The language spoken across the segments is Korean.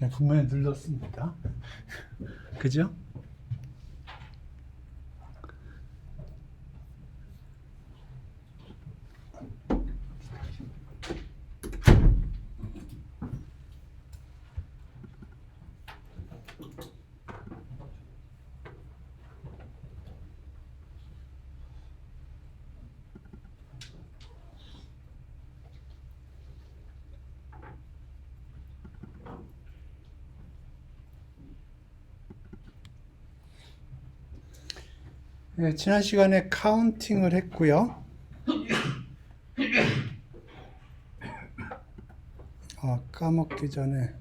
네, 분명히 눌렀습니다. 그죠? 네, 지난 시간에 카운팅을 했고요. 까먹기 전에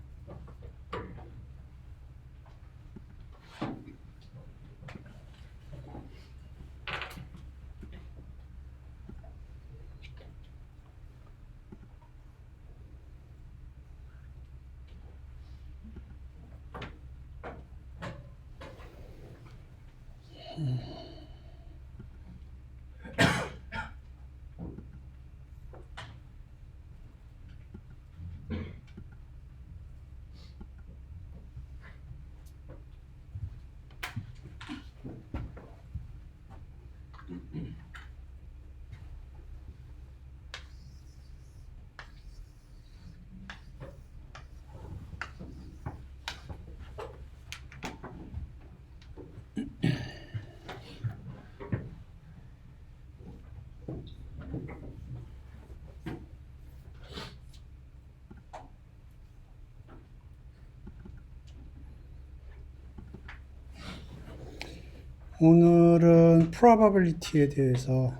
오늘은 probability에 대해서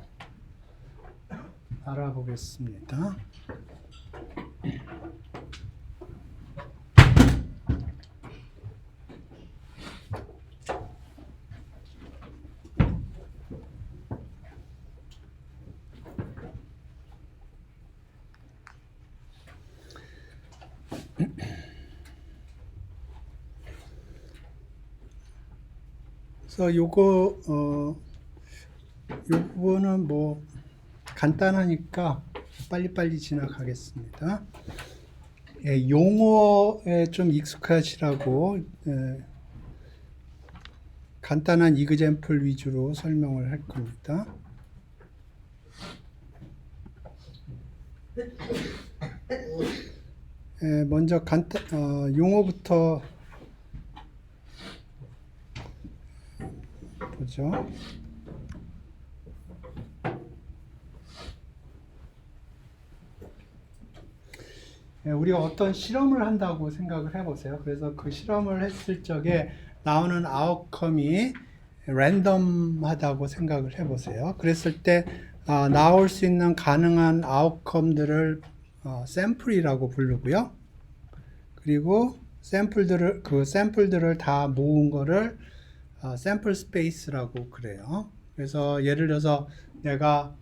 알아보겠습니다. 그래서 요거는 뭐 간단하니까 빨리빨리 지나가겠습니다. 용어에 좀 익숙하시라고 간단한 이그젬플 위주로 설명을 할 겁니다. 먼저 용어부터 보죠. 우리가 어떤 실험을 한다고 생각을 해보세요. 그래서 그 실험을 했을 적에 나오는 아웃컴이 랜덤하다고 생각을 해보세요. 그랬을 때 나올 수 있는 가능한 아웃컴들을 샘플이라고 부르고요. 그리고 그 샘플들을 다 모은 거를 샘플 스페이스라고 그래요. 그래서 예를 들어서 내가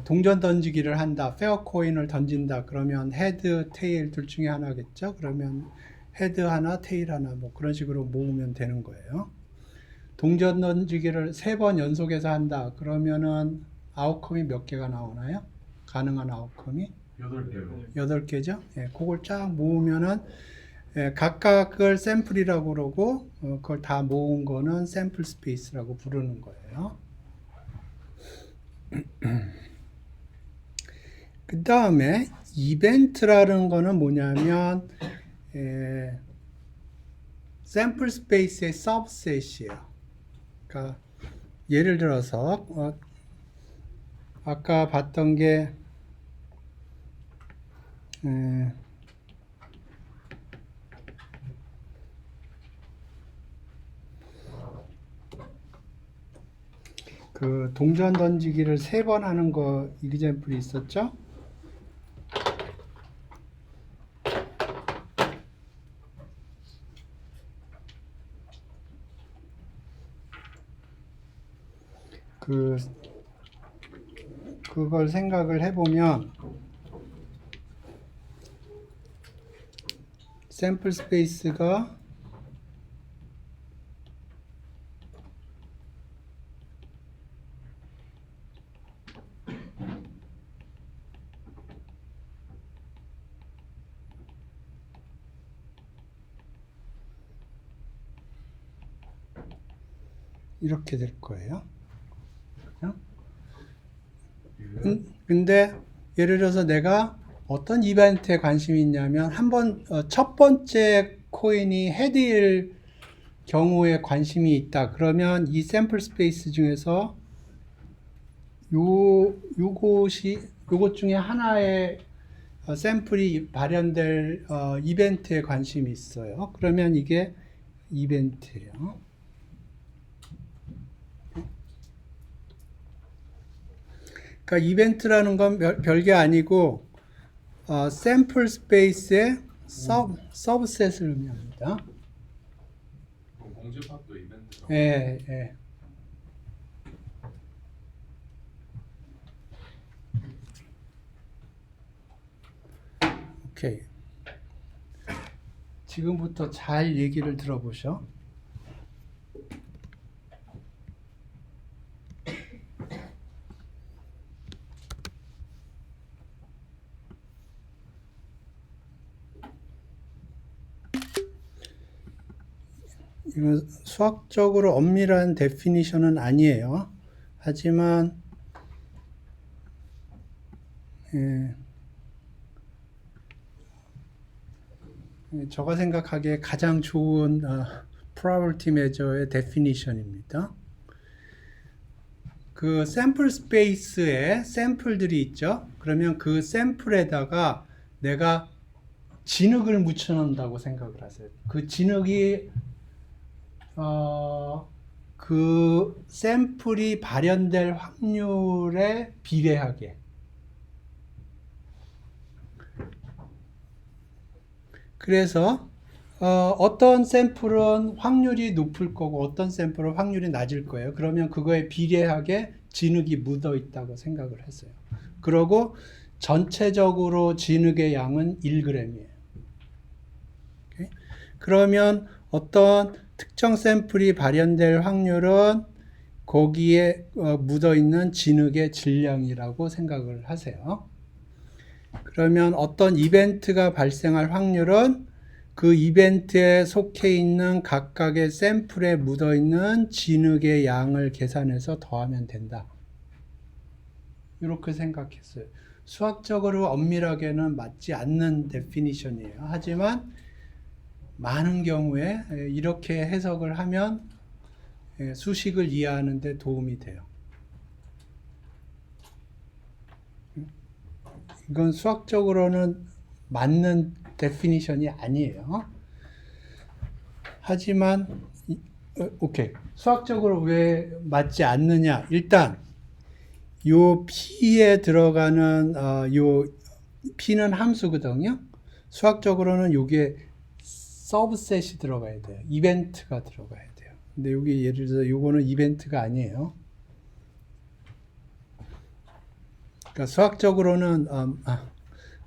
동전 던지기를 한다, 페어 코인을 던진다, 그러면 헤드, 테일 둘 중에 하나겠죠? 그러면 헤드 하나, 테일 하나, 뭐 그런 식으로 모으면 되는 거예요. 동전 던지기를 3번 연속해서 한다, 그러면은 아웃컴이 몇 개가 나오나요? 가능한 아웃컴이? 8개로. 8개죠? 예, 그걸 쫙 모으면은 각각을 샘플이라고 그러고 그걸 다 모은 거는 샘플 스페이스라고 부르는 거예요. 그 다음에 이벤트라는 거는 뭐냐면 샘플 스페이스의 서브셋이에요. 그러니까 예를 들어서 아까 봤던 게 그 동전 던지기를 3번 하는 거 이그젬플이 있었죠? 그걸 생각을 해보면 샘플 스페이스가 이렇게 될 거예요. 근데 예를 들어서 내가 어떤 이벤트에 관심이 있냐면 첫 번째 코인이 헤드일 경우에 관심이 있다. 그러면 이 샘플 스페이스 중에서 요것 중에 하나의 샘플이 발현될 이벤트에 관심이 있어요. 그러면 이게 이벤트예요. 그러니까 이벤트라는 건 별게 아니고 샘플 스페이스의 서브셋을 의미합니다. 공지팝도 이벤트가. 예, 예. 오케이. 지금부터 잘 얘기를 들어보셔. 이건 수학적으로 엄밀한 데피니션은 아니에요. 하지만 제가 생각하기에 가장 좋은 probability measure의 definition입니다. 그 샘플 스페이스에 샘플들이 있죠. 그러면 그 샘플에다가 내가 진흙을 묻혀 놓는다고 생각을 하세요. 그 진흙이 그 샘플이 발현될 확률에 비례하게. 그래서 어떤 샘플은 확률이 높을 거고 어떤 샘플은 확률이 낮을 거예요. 그러면 그거에 비례하게 진흙이 묻어 있다고 생각을 했어요. 그러고 전체적으로 진흙의 양은 1g이에요. 오케이? 그러면 어떤 특정 샘플이 발현될 확률은 거기에 묻어 있는 진흙의 질량이라고 생각을 하세요. 그러면 어떤 이벤트가 발생할 확률은 그 이벤트에 속해 있는 각각의 샘플에 묻어 있는 진흙의 양을 계산해서 더하면 된다. 이렇게 생각했어요. 수학적으로 엄밀하게는 맞지 않는 데피니션이에요. 하지만 많은 경우에 이렇게 해석을 하면 수식을 이해하는 데 도움이 돼요. 이건 수학적으로는 맞는 데피니션이 아니에요. 하지만 오케이. 수학적으로 왜 맞지 않느냐? 일단 요 P에 들어가는 요 P는 함수거든요. 수학적으로는 요게 서브셋이 들어가야 돼요. 이벤트가 들어가야 돼요. 근데 여기 예를 들어서 요거는 이벤트가 아니에요. 그러니까 수학적으로는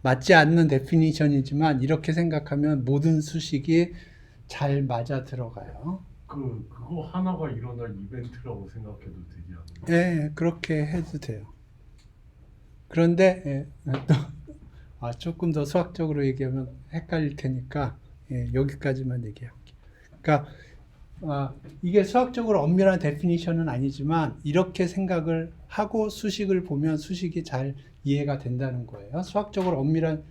맞지 않는 데피니션이지만 이렇게 생각하면 모든 수식이 잘 맞아 들어가요. 그거 하나가 일어날 이벤트라고 생각해도 되지 않나요? 예, 그렇게 해도 돼요. 그런데 조금 더 수학적으로 얘기하면 헷갈릴 테니까 여기까지만 얘기할게요. 그러니까 이게 수학적으로 엄밀한 데피니션은 아니지만 이렇게 생각을 하고 수식을 보면 수식이 잘 이해가 된다는 거예요. 수학적으로 엄밀한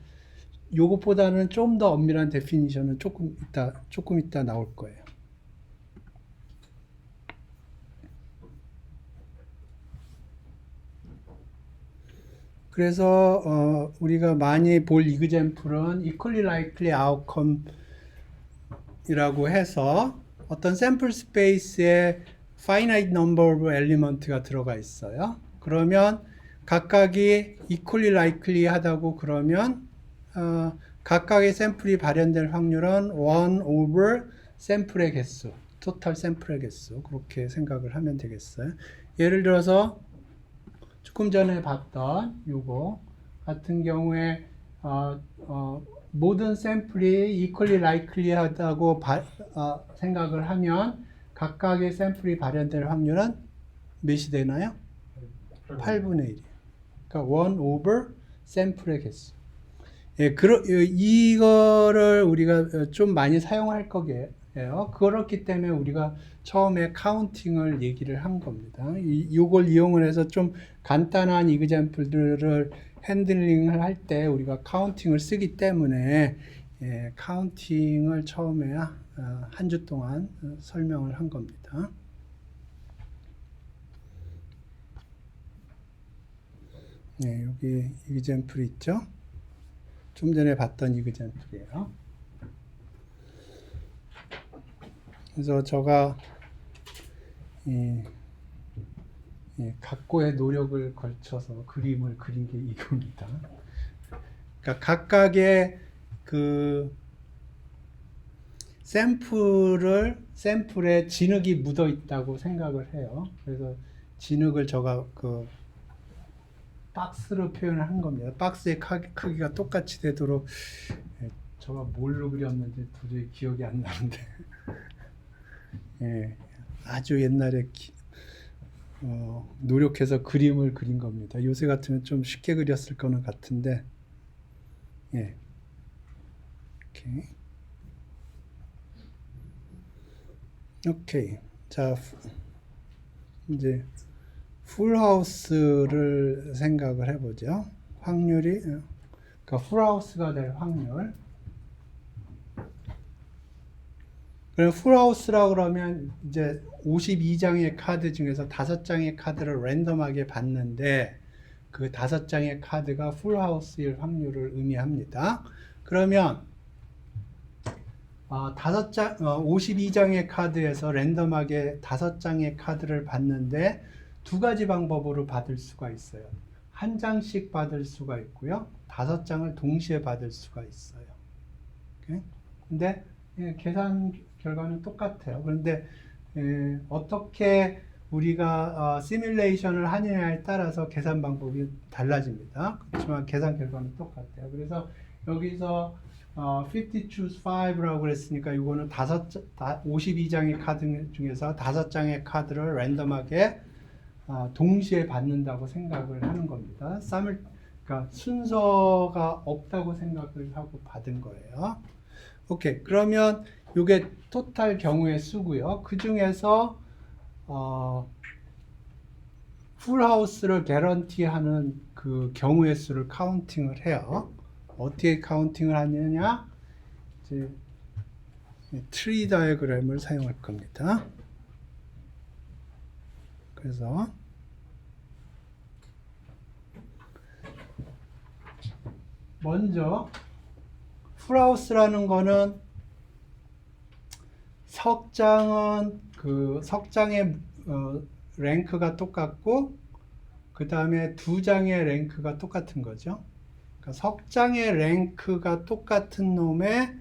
요것보다는 좀 더 엄밀한 데피니션은 조금 이따 나올 거예요. 그래서 우리가 많이 볼 이그젬플은 equally likely outcome이라고 해서 어떤 샘플 스페이스에 finite number of element가 들어가 있어요. 그러면 각각이 equally likely 하다고 그러면 각각의 샘플이 발현될 확률은 1 over 샘플의 개수, 토탈 샘플의 개수, 그렇게 생각을 하면 되겠어요. 예를 들어서 조금 전에 봤던 요거 같은 경우에 모든 샘플이 equally likely 하다고 생각을 하면 각각의 샘플이 발현될 확률은 몇이 되나요? 8분의 1이에요. 그러니까 1 over 샘플의 개수. 예, 이거를 우리가 좀 많이 사용할 거예요. 그렇기 때문에 우리가 처음에 카운팅을 얘기를 한 겁니다. 이걸 이용을 해서 좀 간단한 이그젬플들을 핸들링을 할 때 우리가 카운팅을 쓰기 때문에 카운팅을 처음에 한 주 동안 설명을 한 겁니다. 여기 이그젬플 있죠? 좀 전에 봤던 이그젬플이에요. 그래서 제가 각고의 노력을 걸쳐서 그림을 그린 게 이겁니다. 그러니까 각각의 그 샘플에 진흙이 묻어 있다고 생각을 해요. 그래서 진흙을 제가 그 박스로 표현을 한 겁니다. 박스의 크기가 똑같이 되도록 제가 뭘로 그렸는지 도저히 기억이 안 나는데 아주 옛날에 노력해서 그림을 그린 겁니다. 요새 같으면 좀 쉽게 그렸을 거는 같은데 오케이. 자, 이제 풀하우스를 생각을 해보죠. 확률이 그러니까 풀하우스가 될 확률. 그럼 풀하우스라고 그러면 이제 52장의 카드 중에서 5장의 카드를 랜덤하게 봤는데 그 5장의 카드가 풀하우스일 확률을 의미합니다. 그러면 52장의 카드에서 랜덤하게 5장의 카드를 봤는데 두 가지 방법으로 받을 수가 있어요. 한 장씩 받을 수가 있고요. 5장을 동시에 받을 수가 있어요. 근데 계산 결과는 똑같아요. 그런데 어떻게 우리가 시뮬레이션을 하느냐에 따라서 계산 방법이 달라집니다. 그렇지만 계산 결과는 똑같아요. 그래서 여기서 50 choose 5라고 그랬으니까 이거는 52장의 카드 중에서 5장의 카드를 랜덤하게 동시에 받는다고 생각을 하는 겁니다. 그러니까 순서가 없다고 생각을 하고 받은 거예요. 오케이. 그러면 이게 토탈 경우의 수고요. 그 중에서 풀하우스를 개런티하는 그 경우의 수를 카운팅을 해요. 어떻게 카운팅을 하느냐? 이제 트리 다이어그램을 사용할 겁니다. 그래서 먼저 풀하우스라는 거는 석장은 그 석장의 랭크가 똑같고 그 다음에 두 장의 랭크가 똑같은 거죠. 그러니까 석장의 랭크가 똑같은 놈의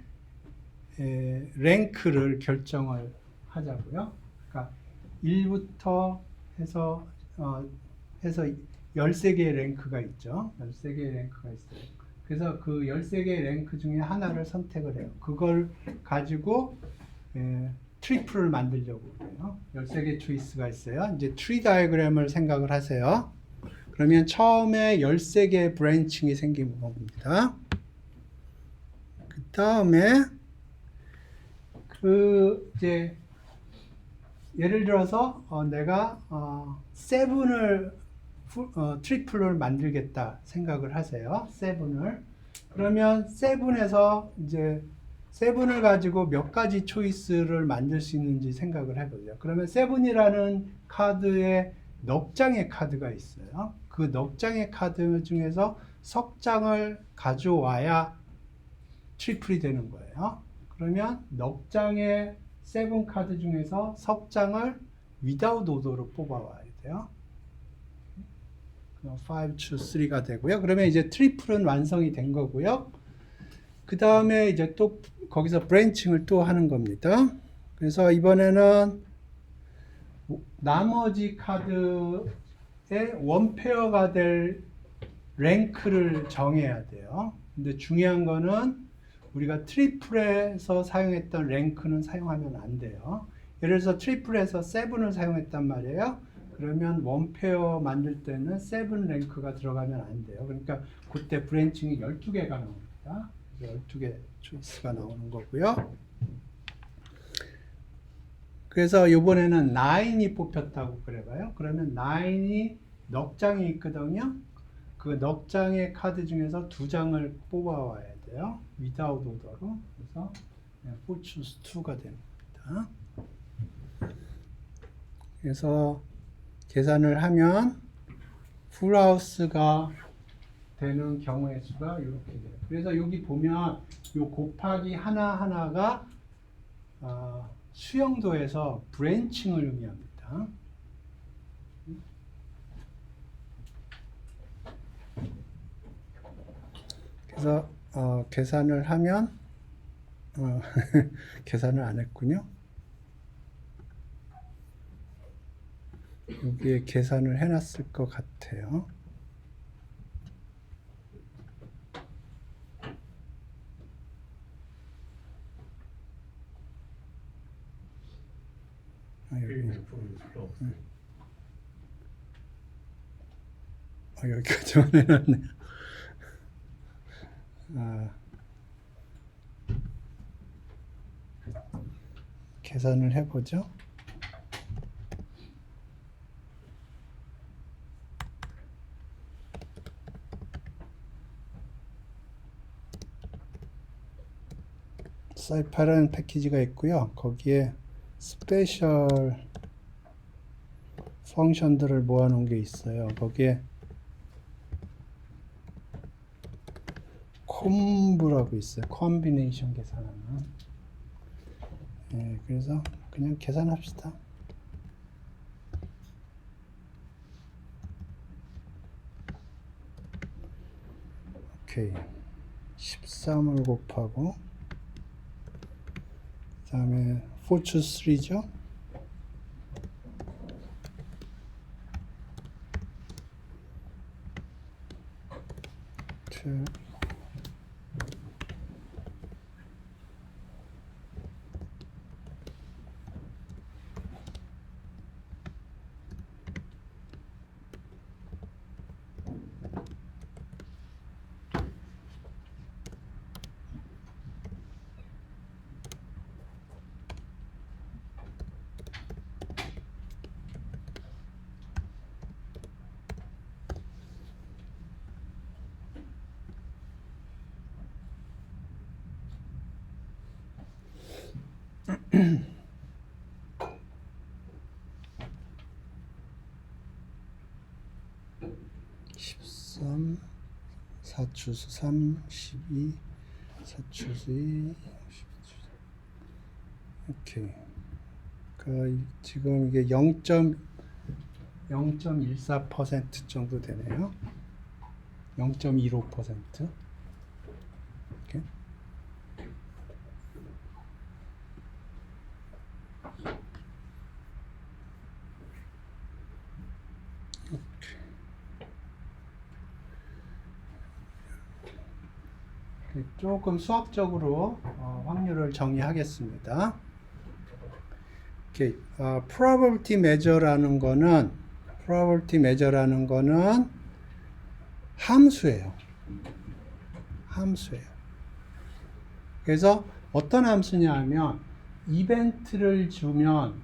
랭크를 결정을 하자고요. 그러니까 1부터 해서 13개의 랭크가 있죠. 13개의 랭크가 있어요. 그래서 그 13개의 랭크 중에 하나를 선택을 해요. 그걸 가지고 트리플을 만들려고 해요. 13개 초이스가 있어요. 이제 트리 다이어그램을 생각을 하세요. 그러면 처음에 13개의 브랜칭이 생긴 겁니다. 그 다음에 이제 예를 들어서 내가 7을 트리플을 만들겠다 생각을 하세요. 7을. 그러면 7에서 이제 7을 가지고 몇 가지 초이스를 만들 수 있는지 생각을 해보죠. 그러면 7이라는 카드에 넉 장의 카드가 있어요. 그 넉 장의 카드 중에서 석 장을 가져와야 트리플이 되는 거예요. 그러면 넉 장의 7 카드 중에서 석 장을 without order로 뽑아와야 돼요. 5 choose 3가 되고요. 그러면 이제 트리플은 완성이 된 거고요. 그 다음에 이제 또 거기서 브랜칭을 또 하는 겁니다. 그래서 이번에는 나머지 카드의 원페어가 될 랭크를 정해야 돼요. 근데 중요한 거는 우리가 트리플에서 사용했던 랭크는 사용하면 안 돼요. 예를 들어서 트리플에서 7을 사용했단 말이에요. 그러면 원페어 만들 때는 7 랭크가 들어가면 안 돼요. 그러니까 그때 브랜칭이 12개가 나옵니다. 12개 초이스가 나오는 거고요. 그래서 이번에는 9이 뽑혔다고 그래봐요. 그러면 9이 넉 장이 있거든요. 그 넉 장의 카드 중에서 2장을 뽑아와야 돼요. without order로. 그래서 for choose 2가 됩니다. 그래서 계산을 하면 풀하우스가 되는 경우의 수가 이렇게 돼요. 그래서 여기 보면 요 곱하기 하나하나가 수영도에서 브랜칭을 의미합니다. 그래서 계산을 하면 계산을 안 했군요. 여기에 계산을 해놨을 것 같아요. 여기까지만 해놨네. 계산을 해보죠. 사이파라는 패키지가 있고요. 거기에 스페셜 펑션들을 모아놓은 게 있어요. 거기에 콤브라고 있어요. 콤비네이션 계산하는. 네, 그래서 그냥 계산합시다. 오케이. 13을 곱하고 그 다음에 fortune 3죠. (13) 4추수 3 12 4추수 2 오케이. 지금 이게 0.14% 정도 되네요. 0.15%. 이렇게. 조금 수학적으로 확률을 정의하겠습니다. 오케이. probability measure라는 거는 함수예요. 그래서 어떤 함수냐 하면 이벤트를 주면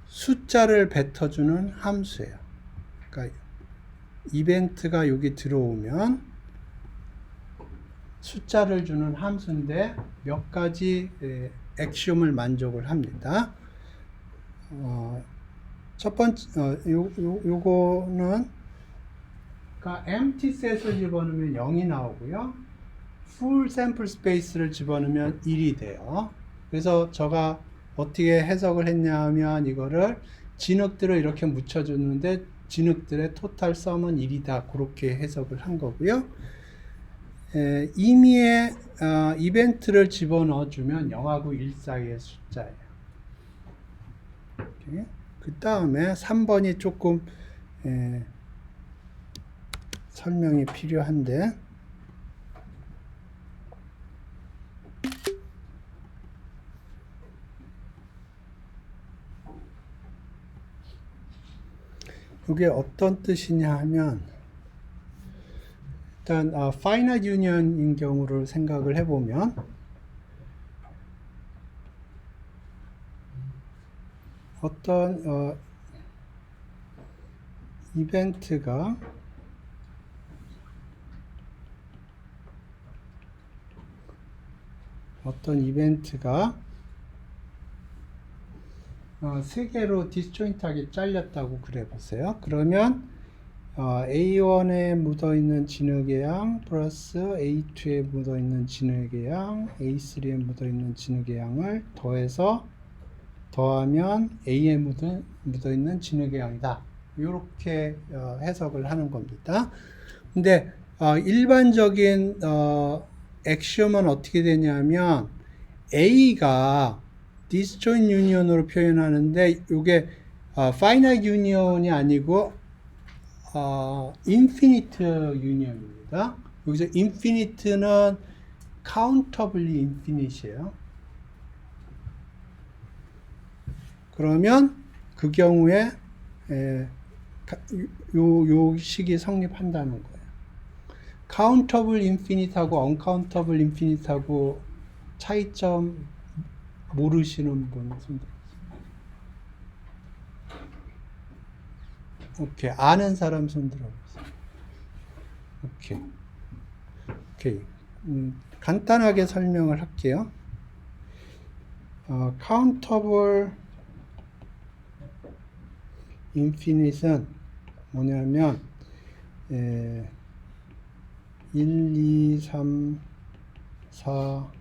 숫자를 뱉어주는 함수예요. 그러니까 이벤트가 여기 들어오면 숫자를 주는 함수인데 몇 가지 액시옴을 만족을 합니다. 첫 번째, 요거는 그러니까 empty set을 집어넣으면 0이 나오고요. full sample space를 집어넣으면 1이 돼요. 그래서 제가 어떻게 해석을 했냐 하면 이거를 진흙들을 이렇게 묻혀주는데 진흙들의 토탈 썸은 1이다. 그렇게 해석을 한 거고요. 임의의 이벤트를 집어넣어주면 0하고 1 사이의 숫자예요. 그 다음에 3번이 조금 설명이 필요한데 이게 어떤 뜻이냐 하면 일단 finite union인 경우를 생각을 해보면 어떤 이벤트가 세 개로 디스조인트하게 잘렸다고 그래 보세요. 그러면 A1에 묻어있는 진흙의 양 플러스 A2에 묻어있는 진흙의 양, A3에 묻어있는 진흙의 양을 더하면 A에 묻어있는 진흙의 양이다. 이렇게 해석을 하는 겁니다. 근데 일반적인 액션은 어떻게 되냐면 A가 disjoint union으로 표현하는데 이게 finite union이 아니고 infinite union입니다. 여기서 infinite는 countably infinite이에요. 그러면 그 경우에 요 식이 성립한다는 거예요. countable infinite하고 uncountable infinite하고 차이점 모르시는 분 손 들어보세요. 오케이. 아는 사람 손 들어보세요. 오케이. 간단하게 설명을 할게요. countable infinite는 뭐냐면 1, 2, 3, 4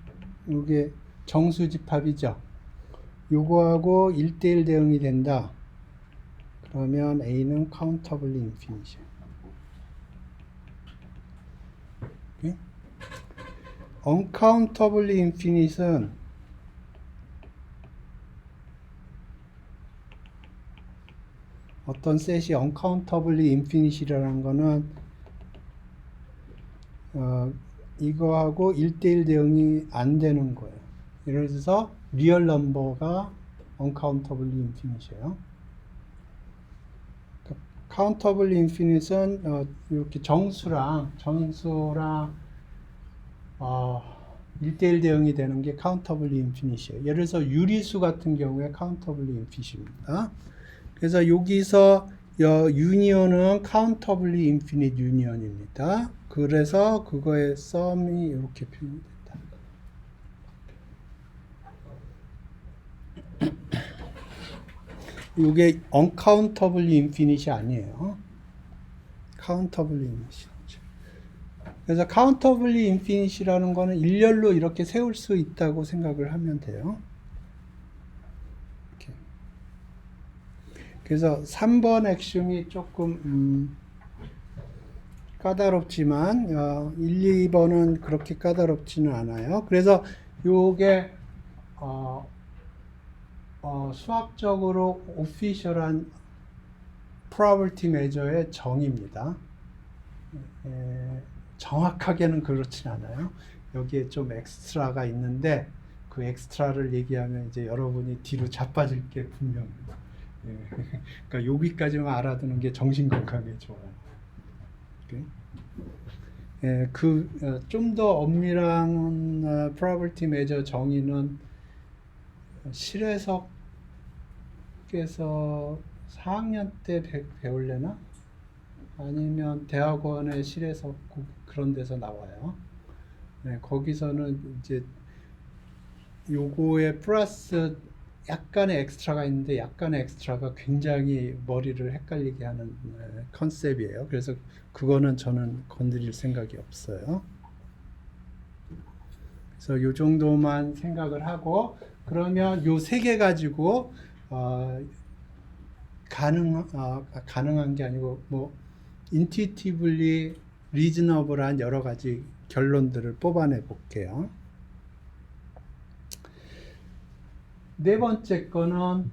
이게 정수집합이죠. 요거하고 1대1 대응이 된다. 그러면 A는 countably infinite이에요. 오케이? uncountably infinite는 어떤 셋이 uncountably infinite이라는 거는 이거하고 1대1 대응이 안 되는 거예요. 예를 들어서 리얼 넘버가 uncountably infinite이에요. countable infinite는 이렇게 정수랑 1대1 대응이 되는 게 countable infinite이에요. 예를 들어서 유리수 같은 경우에 countable infinite입니다. 그래서 여기서 union은 countably infinite union입니다. 그래서 그거의 sum이 이렇게 표현됩니다. 이게 uncountably infinite이 아니에요. countably infinite. 그래서 countably infinite이라는 거는 일렬로 이렇게 세울 수 있다고 생각을 하면 돼요. 이렇게. 그래서 3번 액션이 조금 까다롭지만 1, 2번은 그렇게 까다롭지는 않아요. 그래서 요게 수학적으로 오피셜한 probability measure의 정의입니다. 정확하게는 그렇진 않아요. 여기에 좀 엑스트라가 있는데 그 엑스트라를 얘기하면 이제 여러분이 뒤로 자빠질 게 분명합니다. 그러니까 여기까지만 알아두는 게 정신 건강에 좋아요. 좀 더 엄밀한 probability measure 정의는 실혜석께서 4학년 때 배울래나? 아니면 대학원의 실혜석 그런 데서 나와요. 거기서는 이제 요거에 플러스 약간의 엑스트라가 있는데 약간의 엑스트라가 굉장히 머리를 헷갈리게 하는 컨셉이에요. 그래서 그거는 저는 건드릴 생각이 없어요. 그래서 요 정도만 생각을 하고 그러면 요 세 개 가지고 가능한 게 아니고 뭐 intuitively reasonable한 여러 가지 결론들을 뽑아내 볼게요. 네 번째 거는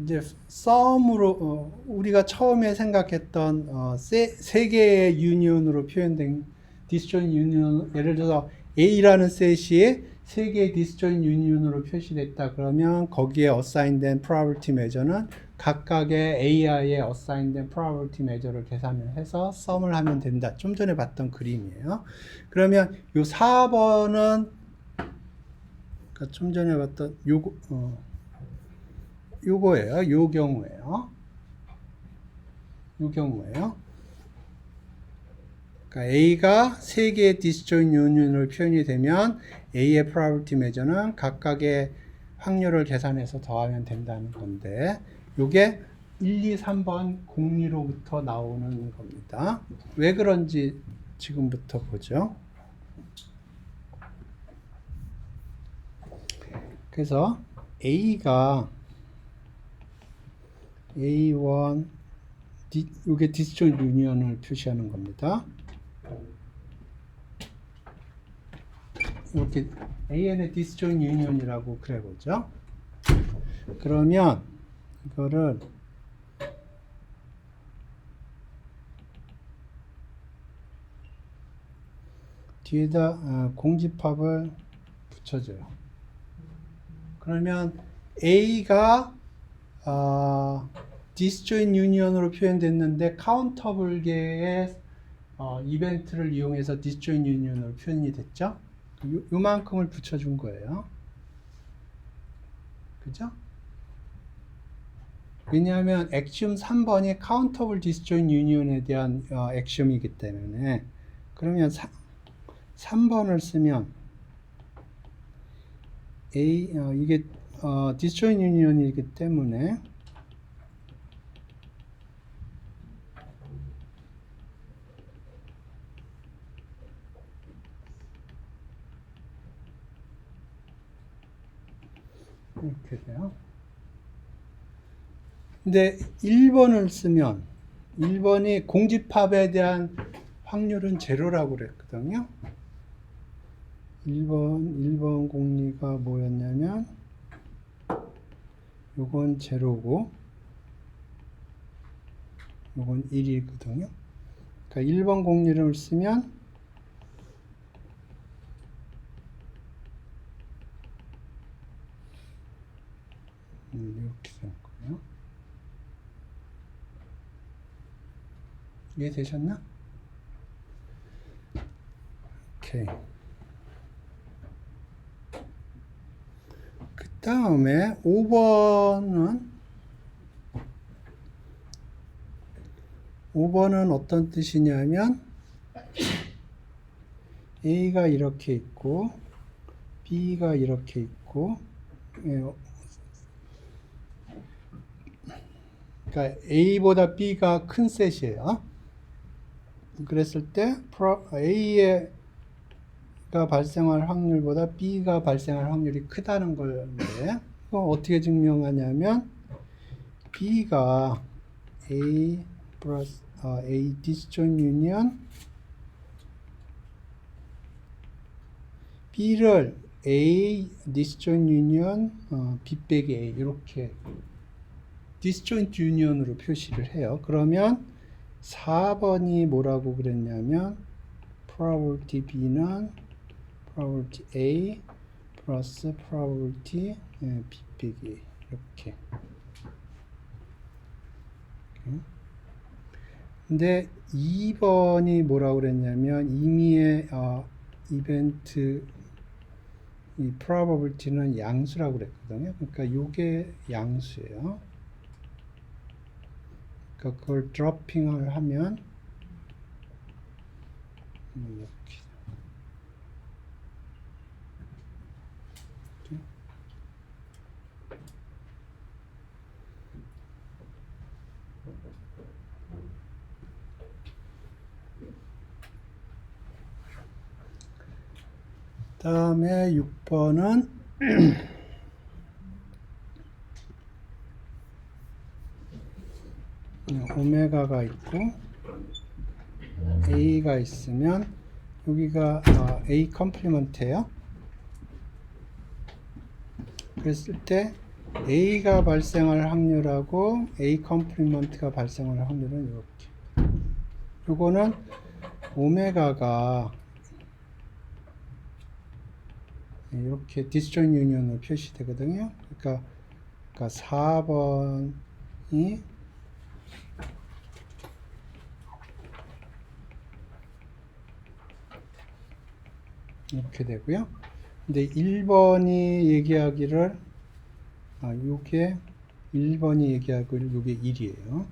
이제 sum으로 우리가 처음에 생각했던 세 개의 union으로 표현된 disjoint union, 예를 들어서 A라는 셋이 세 개의 disjoint union으로 표시됐다 그러면 거기에 assign된 probability measure는 각각의 AI에 assign된 probability measure를 계산을 해서 sum을 하면 된다. 좀 전에 봤던 그림이에요. 그러면 요 4번은 좀 전에 봤던 요거예요. 요 경우에요. 요 경우에요. 그러니까 A가 세 개의 disjoint union으로 표현이 되면 A의 probability measure는 각각의 확률을 계산해서 더하면 된다는 건데 요게 1, 2, 3번 공리로부터 나오는 겁니다. 왜 그런지 지금부터 보죠. 그래서 A가 A1 이게 disjoint union을 표시하는 겁니다. 이렇게 AN의 disjoint union이라고 그래보죠. 그러면 이거를 뒤에다 공집합을 붙여줘요. 그러면 A가 disjoint union으로 표현됐는데 카운터블계의 이벤트를 이용해서 disjoint union으로 표현이 됐죠. 요만큼을 붙여준 거예요. 그죠? 왜냐하면 액시움 3번이 countable disjoint union에 대한 액시움이기 때문에 그러면 3번을 쓰면 이게 disjoint union이기 때문에 이렇게 돼요. 근데 1번을 쓰면 1번이 공집합에 대한 확률은 제로라고 그랬거든요. 1번 공리가 뭐였냐면 요건 제로고 요건 1이거든요. 그러니까 1번 공리를 쓰면 이렇게 될 거예요. 이해되셨나? 오케이. 그 다음에 5번은 어떤 뜻이냐면 A가 이렇게 있고 B가 이렇게 있고 그러니까 A보다 B가 큰 셋이에요. 그랬을 때 A가 발생할 확률보다 B가 발생할 확률이 크다는 건데 이거 어떻게 증명하냐면 B가 A 플러스 A disjoint union B를 A disjoint union B 빼기 A 이렇게 disjoint union으로 표시를 해요. 그러면 4번이 뭐라고 그랬냐면 probability B는 probability A 플러스 probability B 빼기 A 이렇게. 근데 2번이 뭐라고 그랬냐면 임의의 이벤트 이 probability는 양수라고 그랬거든요. 그러니까 요게 양수예요. 그러니까 그걸 드로핑을 하면 이렇게. 다음에 6번은 오메가가 있고 A가 있으면 여기가 A 컴플리먼트예요. 그랬을 때 A가 발생할 확률하고 A 컴플리먼트가 발생할 확률은 이렇게. 요거는 오메가가 이렇게 disjoint union으로 표시되거든요. 그러니까 4번이 이렇게 되고요. 근데 1번이 얘기하기를 요게 1번이 얘기하고 이게 1이에요.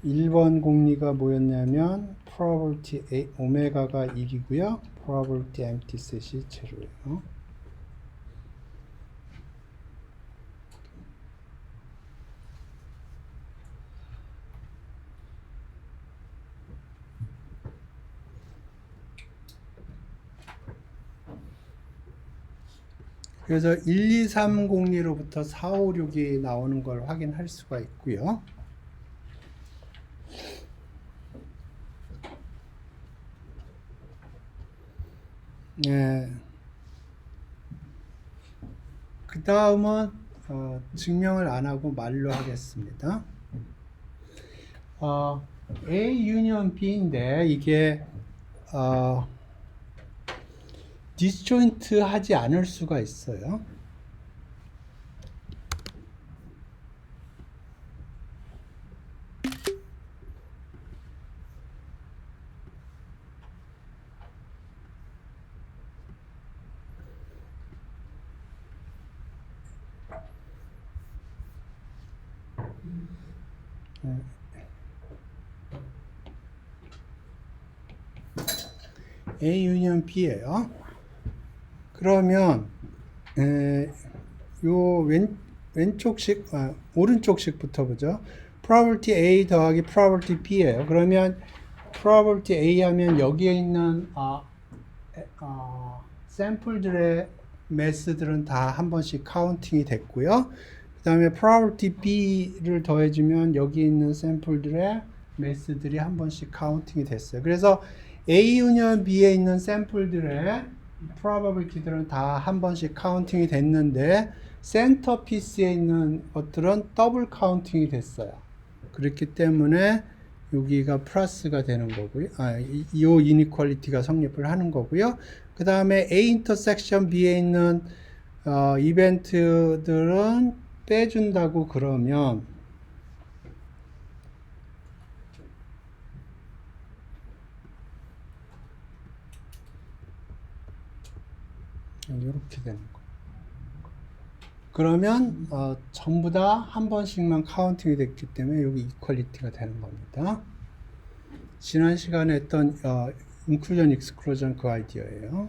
1번 공리가 뭐였냐면 probability A, 오메가가 1이고요. probability empty set이 제로예요. 그래서 1, 2, 3 공리로부터 4, 5, 6이 나오는 걸 확인할 수가 있고요. 예. 그 다음은 증명을 안 하고 말로 하겠습니다. A 유니언 B인데 이게 디스조인트 하지 않을 수가 있어요. A 유니언 B예요. 그러면 요 왼쪽식 오른쪽식부터 보죠. probability A 더하기 probability B예요. 그러면 probability A 하면 여기에 있는 샘플들의 매스들은 다 한 번씩 카운팅이 됐고요. 그 다음에 probability B를 더해주면 여기 있는 샘플들의 매스들이 한 번씩 카운팅이 됐어요. 그래서 A 유니언 B에 있는 샘플들의 probability들은 다 한 번씩 카운팅이 됐는데 센터피스에 있는 것들은 더블 카운팅이 됐어요. 그렇기 때문에 여기가 플러스가 되는 거고요. 이 이니퀄리티가 성립을 하는 거고요. 그 다음에 A 인터섹션 B에 있는 이벤트들은 빼준다고 그러면 이렇게 되는 거예요. 그러면 전부 다 한 번씩만 카운팅이 됐기 때문에 여기 이퀄리티가 되는 겁니다. 지난 시간에 했던 인클루전 익스클루전 그 아이디어예요.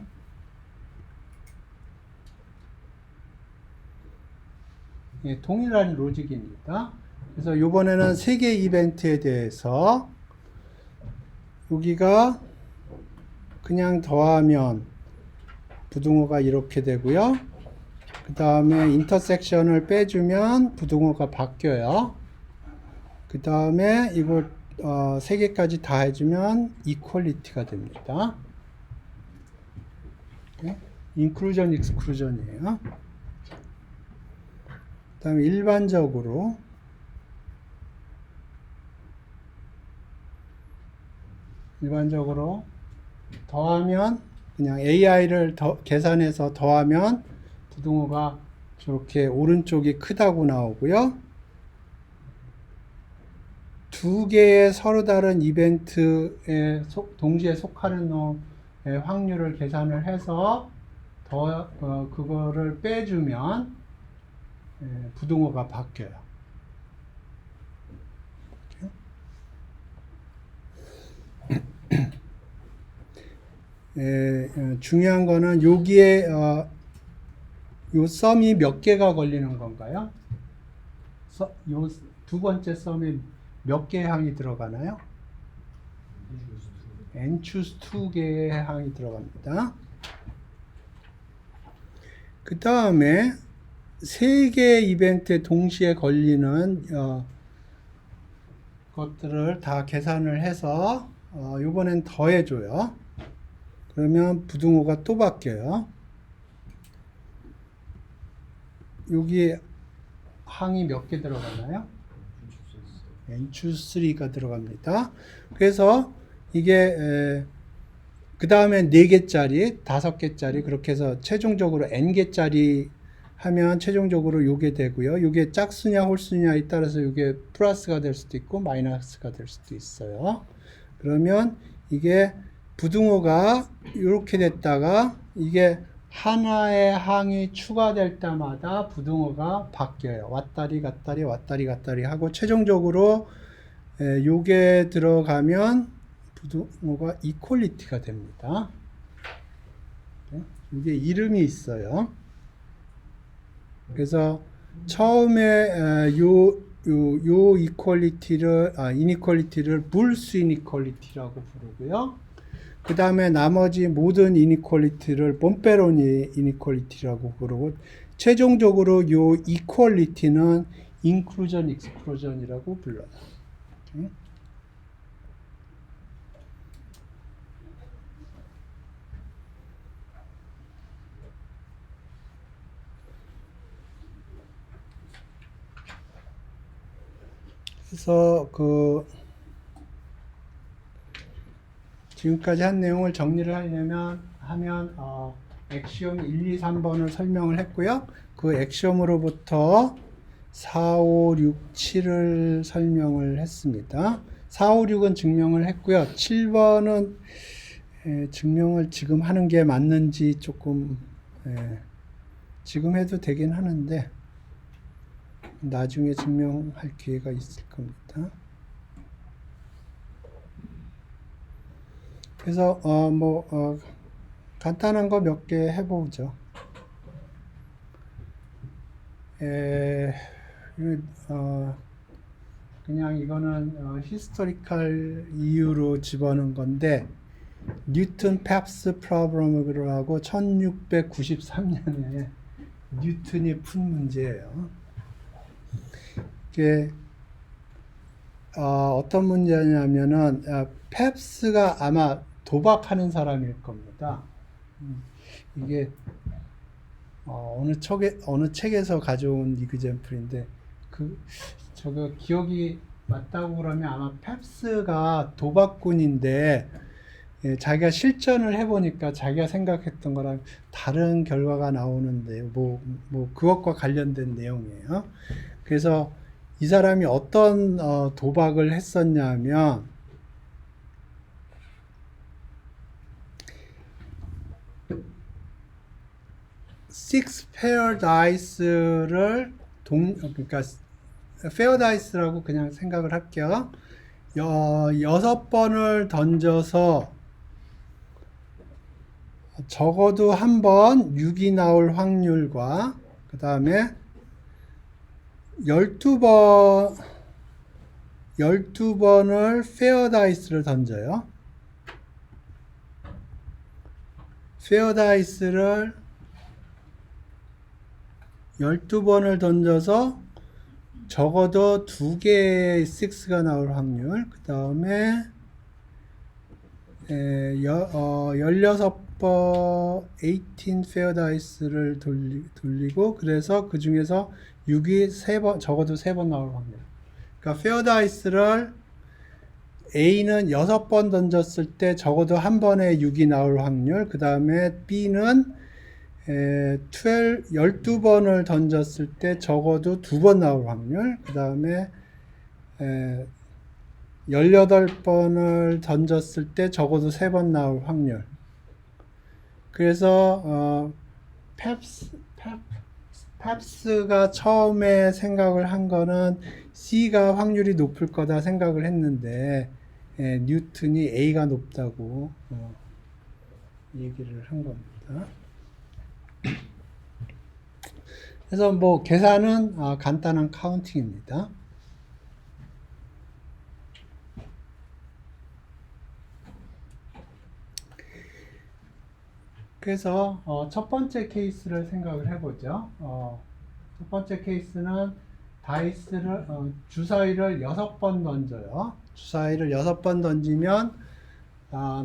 예, 동일한 로직입니다. 그래서 이번에는 3개 이벤트에 대해서 여기가 그냥 더하면 부등호가 이렇게 되고요. 그 다음에 인터섹션을 빼주면 부등호가 바뀌어요. 그 다음에 이걸 3개까지 다 해주면 이퀄리티가 됩니다. 인클루전 익스클루전이에요. 그 다음에 일반적으로 더하면 그냥 AI를 계산해서 더하면 부등호가 저렇게 오른쪽이 크다고 나오고요. 2개의 서로 다른 이벤트에 동시에 속하는 놈의 확률을 계산을 해서 그거를 빼주면 부등호가 바뀌어요. 중요한 거는 여기에 요 썸이 몇 개가 걸리는 건가요? 요 두 번째 썸에 몇 개의 항이 들어가나요? n choose 2개의 항이 들어갑니다. 그 다음에 3개의 이벤트에 동시에 걸리는 것들을 다 계산을 해서 이번엔 더해줘요. 그러면 부등호가 또 바뀌어요. 여기 항이 몇 개 들어가나요? n choose 3가 들어갑니다. 그래서 이게 그 다음에 4개짜리, 5개짜리 그렇게 해서 최종적으로 n개짜리 하면 최종적으로 요게 되고요. 요게 짝수냐 홀수냐에 따라서 요게 플러스가 될 수도 있고 마이너스가 될 수도 있어요. 그러면 이게 부등호가 이렇게 됐다가 이게 하나의 항이 추가될 때마다 부등호가 바뀌어요. 왔다리 갔다리 왔다리 갔다리 하고 최종적으로 요게 들어가면 부등호가 이퀄리티가 됩니다. 이게 이름이 있어요. 그래서 처음에 요 이퀄리티를 이니퀄리티를 불수 이니퀄리티라고 부르고요. 그 다음에 나머지 모든 이니퀄리티를 뽐페로니 이니퀄리티라고 부르고 최종적으로 요 이퀄리티는 인클루전 익스클루전이라고 불러요. 그래서 지금까지 한 내용을 정리를 하면 엑시옴 1, 2, 3번을 설명을 했고요. 그 엑시옴으로부터 4, 5, 6, 7을 설명을 했습니다. 4, 5, 6은 증명을 했고요. 7번은 증명을 지금 하는 게 맞는지 조금 지금 해도 되긴 하는데 나중에 증명할 기회가 있을 겁니다. 그래서 간단한 거 몇 개 해보죠. 그냥 이거는 히스토리컬 이유로 집어넣은 건데 뉴턴 펩스 프로블럼을 하고 1693년에 뉴턴이 푼 문제예요. 이게 어떤 문제냐면은 펩스가 아마 도박하는 사람일 겁니다. 이게 어느 책에서 가져온 이그젠플인데 저거 기억이 맞다고 그러면 아마 펩스가 도박꾼인데 자기가 실전을 해보니까 자기가 생각했던 거랑 다른 결과가 나오는데 뭐 그것과 관련된 내용이에요. 그래서 이 사람이 어떤 도박을 했었냐면 six pair dice를 그러니까 fair dice라고 그냥 생각을 할게요. 6번을 던져서 적어도 한 번 6이 나올 확률과 그 다음에 12번을 페어 다이스를 던져요. 페어 다이스를 12번을 던져서 적어도 2개의 6가 나올 확률, 그 다음에 16번 18 페어 다이스를 돌리고 그래서 그 중에서 6이 적어도 3번 나올 확률. 그러니까 페어 다이스를 A는 6번 던졌을 때 적어도 한 번에 6이 나올 확률, 그 다음에 B는 12번을 던졌을 때 적어도 2번 나올 확률, 그 다음에 18번을 던졌을 때 적어도 3번 나올 확률. 그래서 펩스가 처음에 생각을 한 거는 C가 확률이 높을 거다 생각을 했는데 뉴턴이 A가 높다고 얘기를 한 겁니다. 그래서 뭐 계산은 간단한 카운팅입니다. 그래서 첫 번째 케이스를 생각을 해보죠. 첫 번째 케이스는 다이스를 주사위를 6번 던져요. 주사위를 6번 던지면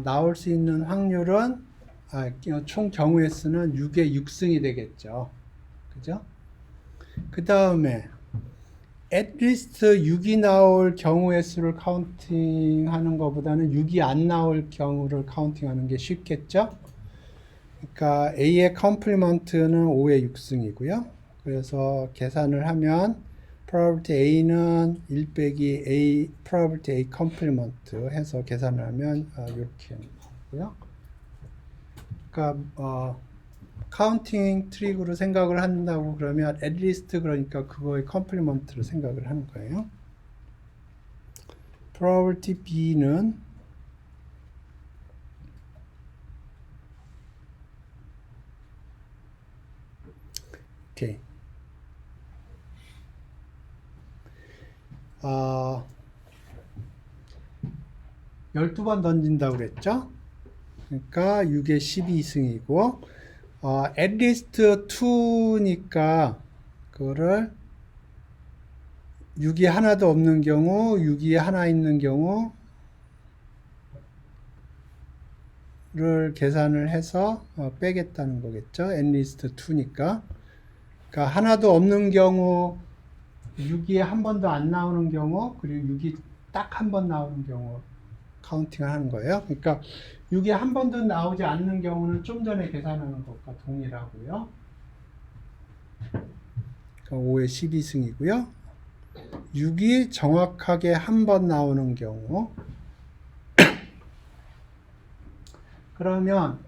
나올 수 있는 확률은 총 경우의 수는 6의 6승이 되겠죠. 그죠? 그 다음에 at least 6이 나올 경우의 수를 카운팅하는 것보다는 6이 안 나올 경우를 카운팅하는 게 쉽겠죠? 그러니까 A의 컴플리먼트는 5의 6승이고요. 그래서 계산을 하면 probability A는 1 빼기 A probability A 컴플리먼트 해서 계산을 하면 이렇게 나오고요. 그러니까 카운팅 트릭으로 생각을 한다고 그러면 at least 그러니까 그거의 컴플리먼트로 생각을 하는 거예요. probability B는 오케이. 12번 던진다고 그랬죠? 그러니까 6에 12승이고 at least 2니까 그거를 6이 하나도 없는 경우, 6이 하나 있는 경우를 계산을 해서 빼겠다는 거겠죠? at least 2니까. 그러니까 하나도 없는 경우, 6이 한 번도 안 나오는 경우, 그리고 6이 딱 한 번 나오는 경우 카운팅을 하는 거예요. 그러니까 6이 한 번도 나오지 않는 경우는 좀 전에 계산하는 것과 동일하고요. 그러니까 5에 12승이고요. 6이 정확하게 한 번 나오는 경우 그러면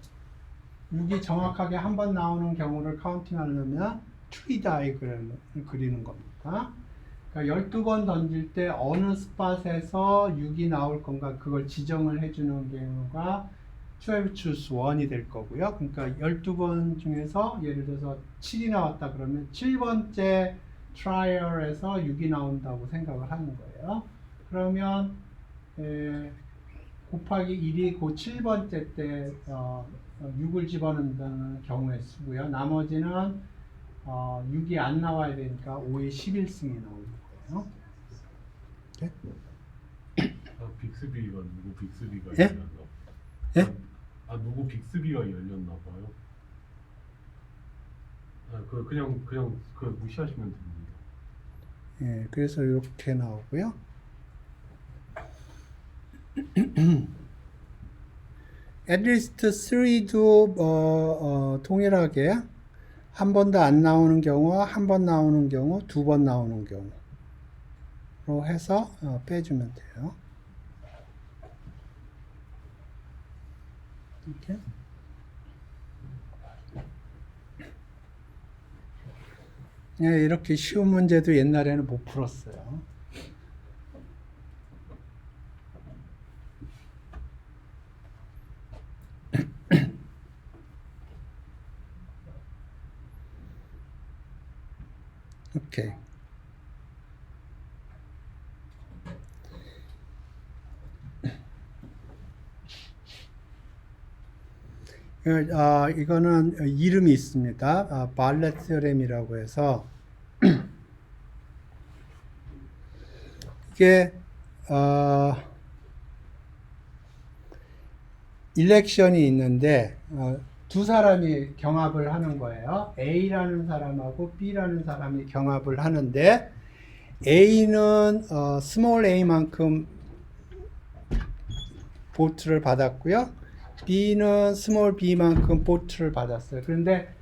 6이 정확하게 한 번 나오는 경우를 카운팅하려면 트리 다이그램을 그리는 겁니다. 그러니까 12번 던질 때 어느 스팟에서 6이 나올 건가 그걸 지정을 해주는 경우가 12 choose 1이 될 거고요. 그러니까 12번 중에서 예를 들어서 7이 나왔다 그러면 7번째 트라이얼에서 6이 나온다고 생각을 하는 거예요. 그러면 곱하기 1이 그 7번째 때 6을 집어넣는다는 경우의 수고요. 나머지는 6이 안 나와야 되니까 5에 11승이 나오는 거예요. 네? 빅스비가 누구 빅스비가 예? 열렸나? 예? 누구 빅스비가 열렸나 봐요. 그냥 무시하시면 됩니다. 예, 그래서 이렇게 나오고요. at least 3도 동일하게 한 번도 안 나오는 경우와 한 번 나오는 경우, 2번 나오는 경우로 해서 빼주면 돼요. 이렇게. 예, 이렇게 쉬운 문제도 옛날에는 못 풀었어요. 오케이. 이거는 이름이 있습니다. 발렛 테오렘이라고 해서 이게 일렉션이 있는데 두 사람이 경합을 하는 거예요. A라는 사람하고 B라는 사람이 경합을 하는데 A는 스몰 a만큼 보트를 받았고요. B는 스몰 b만큼 보트를 받았어요. 그런데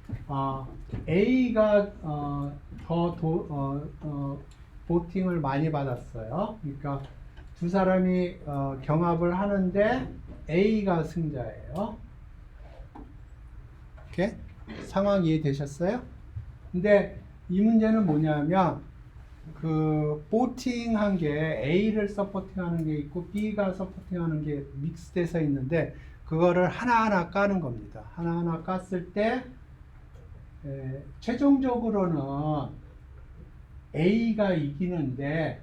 A가 보팅을 많이 받았어요. 그러니까 두 사람이 경합을 하는데 A가 승자예요. 이렇게 상황 이해되셨어요? 근데 이 문제는 뭐냐면 그 보팅한 게 A를 서포팅하는 게 있고 B가 서포팅하는 게 믹스돼서 있는데 그거를 하나하나 까는 겁니다. 하나하나 깠을 때 최종적으로는 A가 이기는데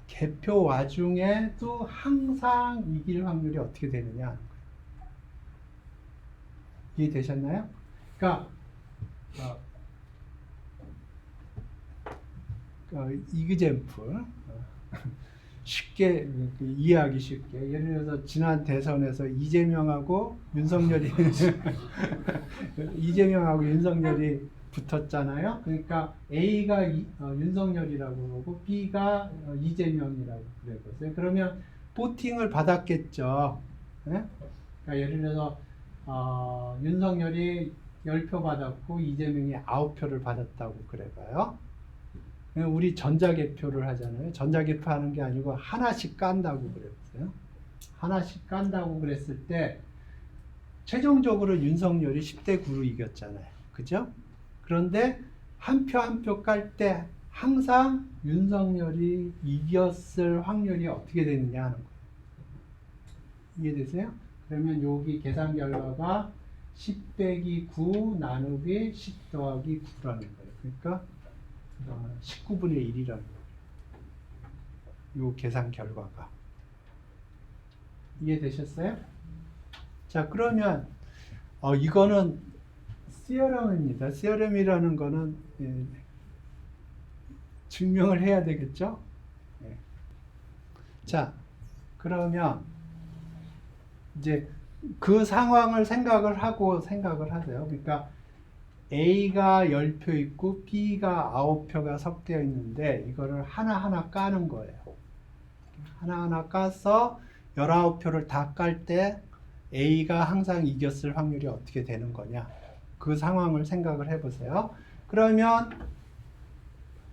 개표 와중에도 항상 이길 확률이 어떻게 되느냐 하는 거예요. 이해되셨나요? 그러니까 이그잼플 쉽게 이해하기 쉽게 예를 들어서 지난 대선에서 이재명하고 윤석열이 붙었잖아요. 그러니까 A가 윤석열이라고 그러고 B가 이재명이라고 그랬어요. 그러면 보팅을 받았겠죠. 네? 그러니까 예를 들어서 윤석열이 10표 받았고 이재명이 9표를 받았다고 그래봐요. 우리 전자개표를 하잖아요. 전자개표 하는 게 아니고 하나씩 깐다고 그랬어요. 하나씩 깐다고 그랬을 때 최종적으로 윤석열이 10대 9로 이겼잖아요. 그죠? 그런데 한 표 한 표 깔 때 항상 윤석열이 이겼을 확률이 어떻게 되느냐 하는 거예요. 이해되세요? 그러면 여기 계산 결과가 10 빼기 9 나누기 10 더하기 9라는 거예요. 그러니까 19분의 1이라는 거예요. 요 계산 결과가. 이해되셨어요? 자, 그러면 이거는 시어럼입니다. 시어럼이라는 거는 증명을 해야 되겠죠? 예. 자, 그러면 이제 그 상황을 생각을 하세요. 그러니까 A가 10표 있고 B가 9표가 섞여 있는데 이거를 하나하나 까는 거예요. 하나하나 까서 19표를 다 깔 때 A가 항상 이겼을 확률이 어떻게 되는 거냐. 그 상황을 생각을 해보세요. 그러면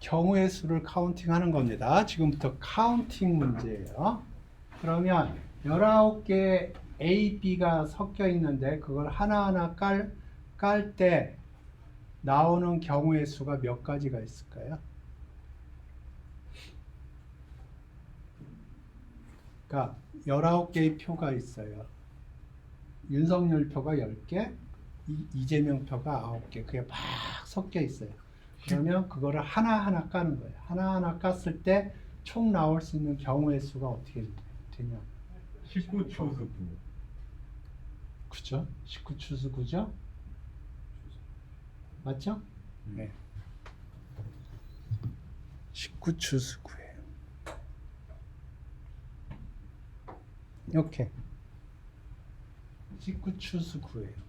경우의 수를 카운팅하는 겁니다. 지금부터 카운팅 문제예요. 그러면 19개 A, B가 섞여 있는데 그걸 하나하나 깔 때 나오는 경우의 수가 몇 가지가 있을까요? 그러니까 19개의 표가 있어요. 윤석열 표가 10개, 이재명 표가 9개. 그게 막 섞여 있어요. 그러면 그거를 하나하나 까는 거예요. 하나하나 깠을 때 총 나올 수 있는 경우의 수가 어떻게 되냐? 19초수 9. 그죠? 19추수 9죠? 맞죠? 네. 19추수 9예요. 이렇게 19추수 9예요.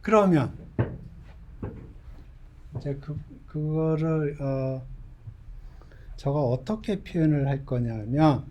그러면 이제 그거를 저가 어떻게 표현을 할 거냐면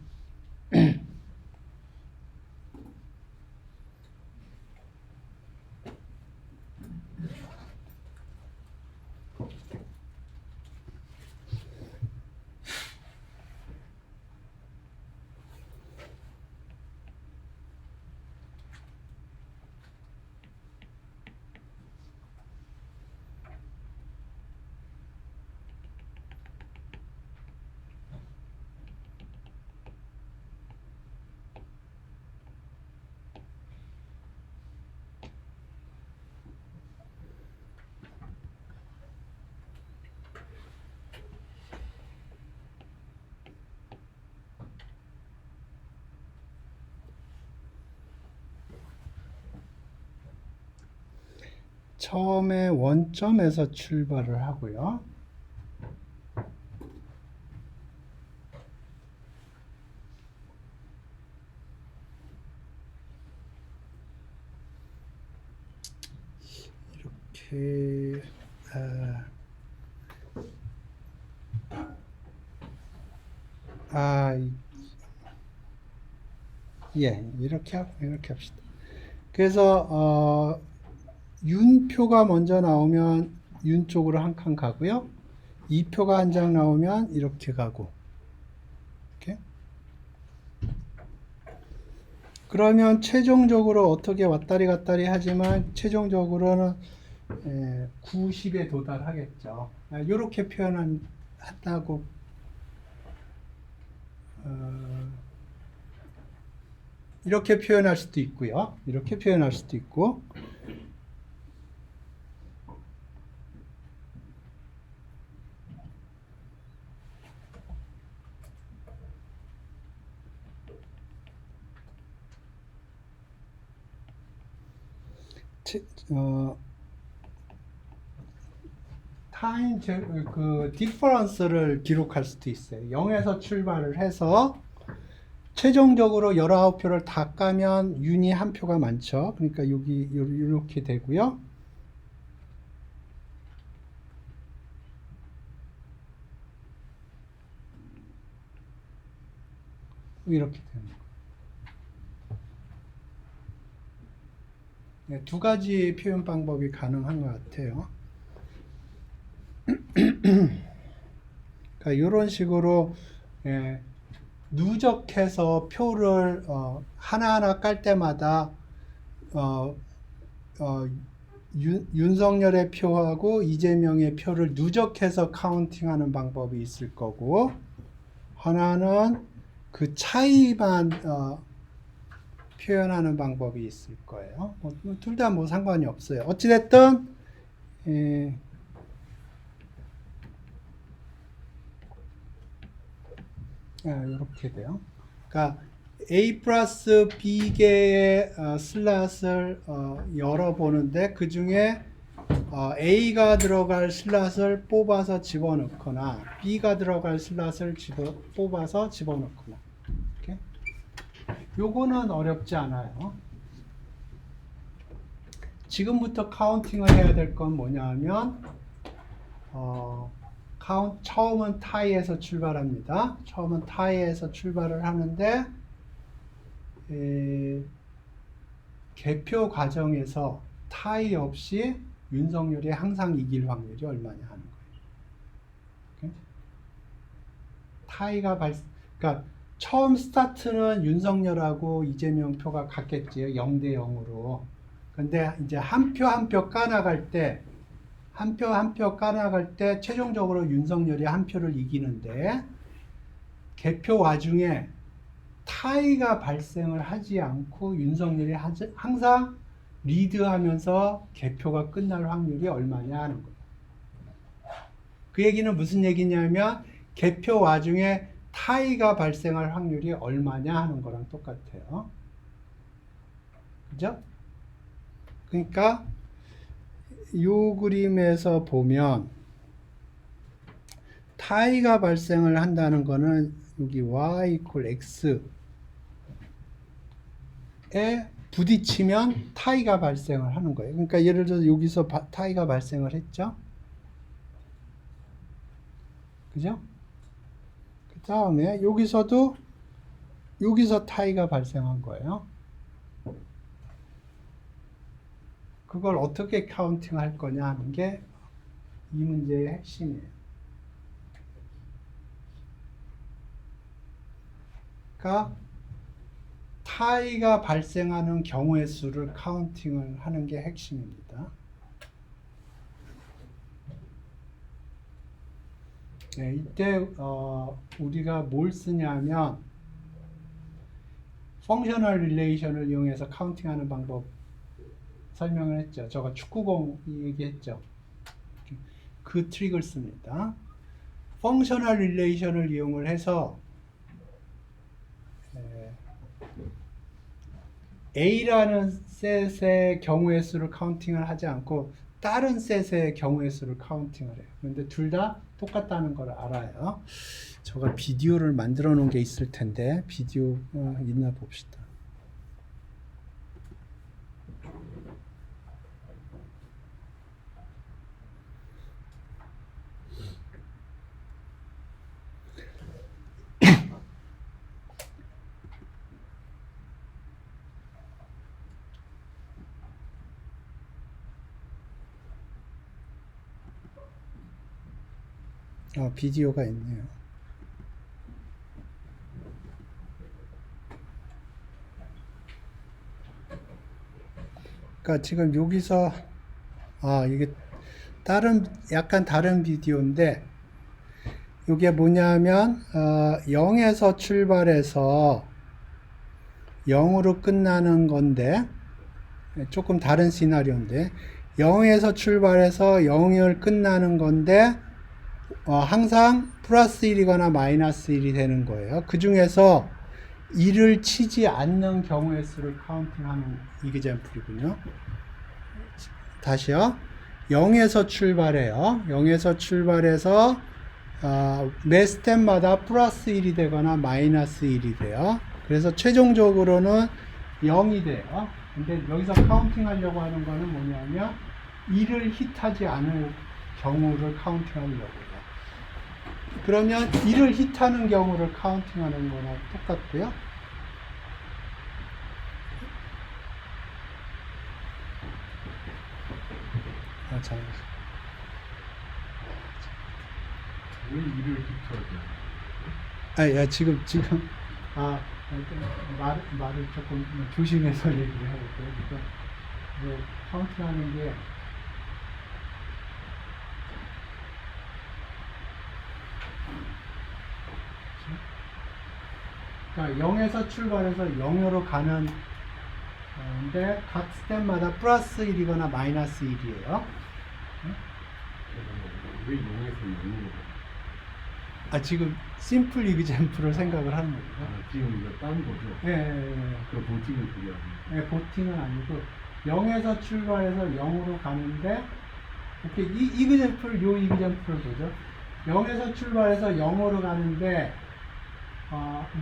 처음에 원점에서 출발을 하고요. 이렇게 이렇게 합시다. 그래서 윤표가 먼저 나오면 윤 쪽으로 한 칸 가고요. 2표가 한 장 나오면 이렇게 가고. 이렇게. 그러면 최종적으로 어떻게 왔다리 갔다리 하지만 최종적으로는 90에 도달하겠죠. 이렇게 표현한다고 이렇게 표현할 수도 있고요. 이렇게 표현할 수도 있고. 타임 그 디퍼런스를 기록할 수도 있어요. 0에서 출발을 해서 최종적으로 19표를 다 까면 윤이 한 표가 많죠. 그러니까 여기 이렇게 되고요. 이렇게 되는 거예요. 네, 두 가지 표현 방법이 가능한 것 같아요. 그러니까 이런 식으로 누적해서 표를 하나하나 깔 때마다 어, 윤석열의 표하고 이재명의 표를 누적해서 카운팅하는 방법이 있을 거고, 하나는 그 차이만 표현하는 방법이 있을 거예요. 둘 다 뭐 상관이 없어요. 어찌됐든 이렇게 돼요. 그러니까 A 플러스 B개의 슬롯을 열어보는데 그 중에 A가 들어갈 슬롯을 뽑아서 집어넣거나 B가 들어갈 슬롯을 뽑아서 집어넣거나, 이렇게. 요거는 어렵지 않아요. 지금부터 카운팅을 해야 될 건 뭐냐 하면 처음은 타이에서 출발합니다. 처음은 타이에서 출발을 하는데 개표 과정에서 타이 없이 윤석열이 항상 이길 확률이 얼마냐 하는 거예요. 타이가 그러니까 처음 스타트는 윤석열하고 이재명 표가 같겠지요. 0대 0으로. 근데 이제 한 표 한 표 까나갈 때, 한 표 한 표 까나갈 때 최종적으로 윤석열이 한 표를 이기는데, 개표 와중에 타이가 발생을 하지 않고 윤석열이 항상 리드하면서 개표가 끝날 확률이 얼마냐 하는 거예요. 그 얘기는 무슨 얘기냐면 개표 와중에 타이가 발생할 확률이 얼마냐 하는 거랑 똑같아요. 그죠? 그러니까 이 그림에서 보면 타이가 발생을 한다는 거는 여기 y equal x에 부딪히면 타이가 발생을 하는 거예요. 그러니까 예를 들어서 여기서 타이가 발생을 했죠. 그죠? 그 다음에 여기서 타이가 발생한 거예요. 그걸 어떻게 카운팅 할 거냐 하는 게 이 문제의 핵심이에요. 그러니까 타이가 발생하는 경우의 수를 카운팅을 하는 게 핵심입니다. 네, 이때 우리가 뭘 쓰냐면 펑셔널 릴레이션을 이용해서 카운팅하는 방법 설명을 했죠. 저거 축구공 얘기했죠. 그 트릭을 씁니다. 펑셔널 릴레이션을 이용을 해서 A라는 셋의 경우의 수를 카운팅을 하지 않고 다른 셋의 경우의 수를 카운팅을 해요. 그런데 둘 다 똑같다는 걸 알아요. 저가 비디오를 만들어 놓은 게 있을 텐데 비디오 있나 봅시다. 비디오가 있네요. 그러니까 지금 여기서 이게 약간 다른 비디오인데 이게 뭐냐면 0에서 출발해서 0으로 끝나는 건데 조금 다른 시나리오인데 0에서 출발해서 0을 끝나는 건데 항상 플러스 1이거나 마이너스 1이 되는 거예요. 그 중에서 1을 치지 않는 경우의 수를 카운팅하는 이그젠플이군요. 다시요. 0에서 출발해요. 0에서 출발해서 매 스텝마다 플러스 1이 되거나 마이너스 1이 돼요. 그래서 최종적으로는 0이 돼요. 근데 여기서 카운팅 하려고 하는 거는 뭐냐면 1을 히트하지 않을 경우를 카운팅 하려고요. 그러면 1을 히트하는 경우를 카운팅하는 거랑 똑같고요. 잘했어. 왜 일을 히트하지? 지금 말을 조금 조심해서 얘기를 해볼게요. 그러니까 카운트하는 게 그러니까 0에서 출발해서 0으로 가는 근데 각 스텝마다 플러스 1이거나 마이너스 1이에요. 왜 0에서 0으로? 지금 심플 이그젬플을 생각을 하는 거예요. 지금 이거 딴 거죠? 예. 그 보팅은 그게 아니에요. 보팅은 아니고 0에서 출발해서 0으로 가는데 이렇게 이 이그젬플 요 이그젬플을 보죠. 0에서 출발해서 0으로 가는데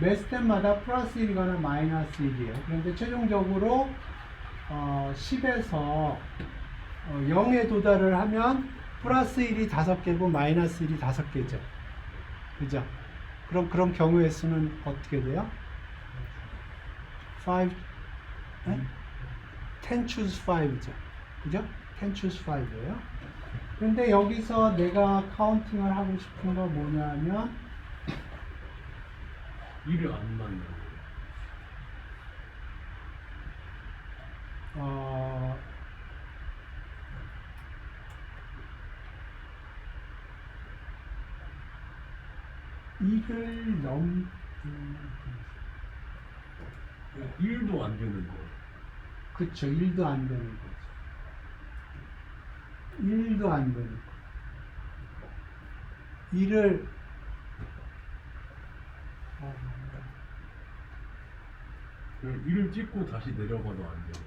매 스텝마다 플러스 1이거나 마이너스 1이에요. 그런데 최종적으로 10에서 0에 도달을 하면 플러스 1이 5개고 마이너스 1이 5개죠. 그죠? 그럼 경우의 수는 어떻게 돼요? 5, 10 choose 5죠. 그죠? 10 choose 5예요. 근데 여기서 내가 카운팅을 하고 싶은 거 뭐냐면 1을 안 만나요. 어, 이를 1도 안 되는 거. 그쵸. 1도 안 되는 거죠. 1도 안 되는 거. 1을 1을 찍고 다시 내려가도 안 돼요.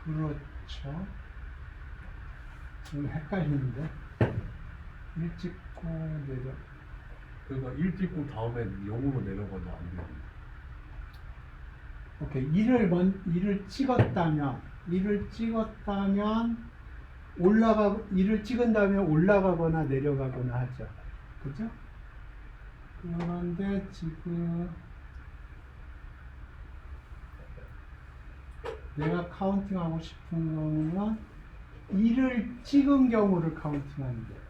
그렇죠. 지금 헷갈리는데 1 찍고 내려 그러니까 1 찍고 다음에 0으로 내려가도 안 돼요. 오케이. 1을 찍었다면 1을 찍은 다음에 올라가거나 내려가거나 하죠. 그죠? 그런데 지금 내가 카운팅하고 싶은 거는 1을 찍은 경우를 카운팅하는 거예요.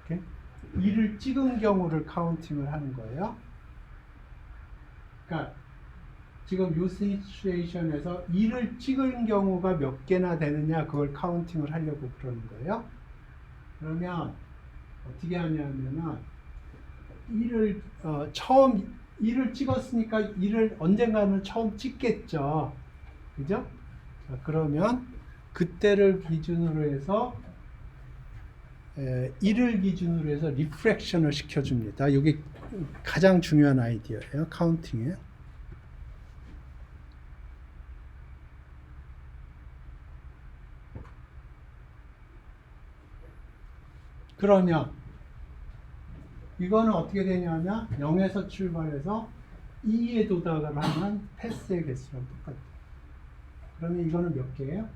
오케이? 1을 찍은 경우를 카운팅을 하는 거예요. 그러니까 지금 이 시츄에이션에서 1을 찍은 경우가 몇 개나 되느냐 그걸 카운팅을 하려고 그러는 거예요. 그러면 어떻게 하냐면은 1을 처음 1을 찍었으니까 1을 언젠가는 처음 찍겠죠. 그죠? 자, 그러면 그때를 기준으로 해서 1을 기준으로 해서 리프렉션을 시켜줍니다. 이게 가장 중요한 아이디어예요. 카운팅에. 그러면 이거는 어떻게 되냐면 0에서 출발해서 2에 도달을 하면 패스의 개수랑 똑같아요. 그러면 이거는 몇 개예요?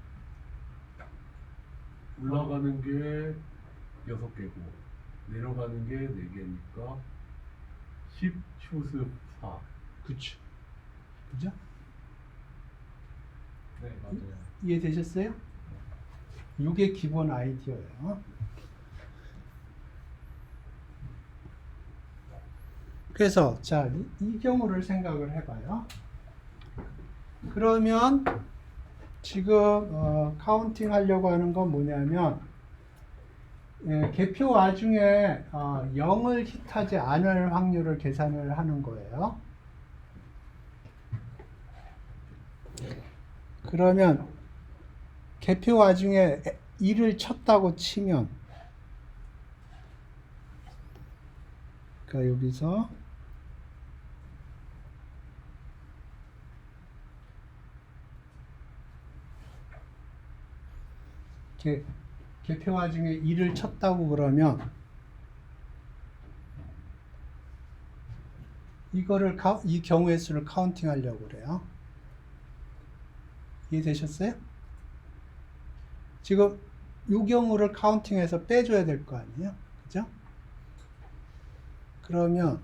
올라가는 게 6개고 내려가는 게 4개니까 10 초스 4. 그쵸. 그죠? 네, 맞아요. 이해되셨어요? 이게 기본 아이디어예요. 그래서 자, 이 경우를 생각을 해봐요. 그러면 지금 카운팅 하려고 하는 건 뭐냐면 개표 와중에 0을 hit하지 않을 확률을 계산을 하는 거예요. 그러면 개표 와중에 1을 쳤다고 치면 그러니까 여기서 이렇게 개표 와중에 1을 쳤다고 그러면 이거를 이 경우의 수를 카운팅 하려고 그래요. 이해되셨어요? 지금 이 경우를 카운팅해서 빼줘야 될 거 아니에요? 그죠? 그러면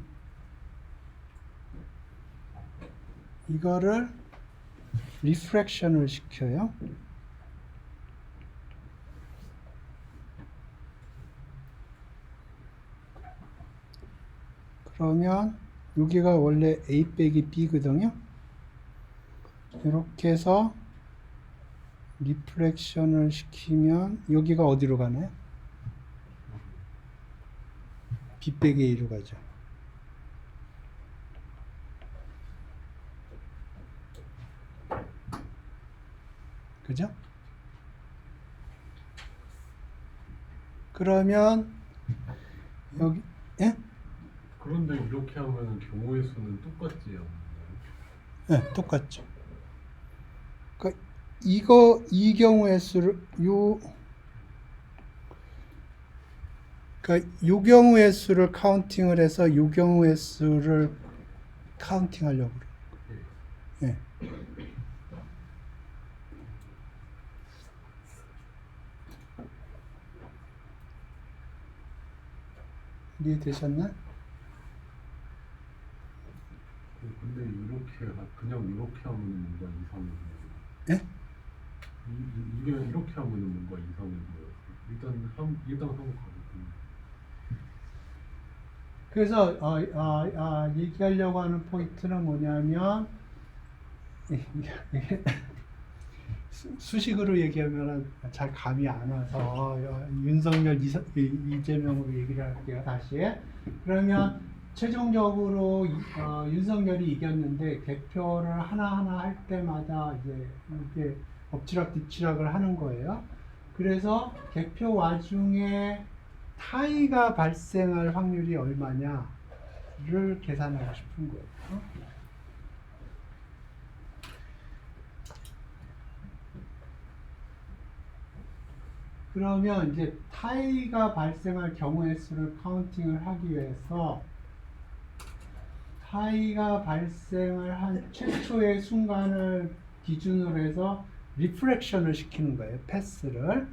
이거를 리프렉션을 시켜요. 그러면 여기가 원래 A 빼기 B거든요. 이렇게 해서 리프렉션을 시키면 여기가 어디로 가나요? B 빼기 A로 가죠. 그죠? 그러면 여기 예? 그런데 이렇게 하면 경우의 수는 똑같지 않나요? 네, 똑같죠. 그러니까 이 경우의 수를 그러니까 요 경우의 수를 카운팅을 해서 요 경우의 수를 카운팅하려고 그래요. 예. 이해되셨나? 근데 그냥 이렇게 하면 뭔가 이상해 보여요. 예? 이게 이렇게 하면 뭔가 이상해 보여요. 일단 한번 가볼게요. 그래서 얘기하려고 하는 포인트는 뭐냐면 이게 수식으로 얘기하면 잘 감이 안 와서 윤석열 이재명으로 얘기를 할게요. 다시. 그러면 최종적으로 윤석열이 이겼는데 개표를 하나하나 할 때마다 이제 이렇게 엎치락뒤치락을 하는 거예요. 그래서 개표 와중에 타이가 발생할 확률이 얼마냐를 계산하고 싶은 거예요. 그러면 이제 타이가 발생할 경우의 수를 카운팅을 하기 위해서 타이가 발생을 한 최초의 순간을 기준으로 해서 리프렉션을 시키는 거예요. 패스를.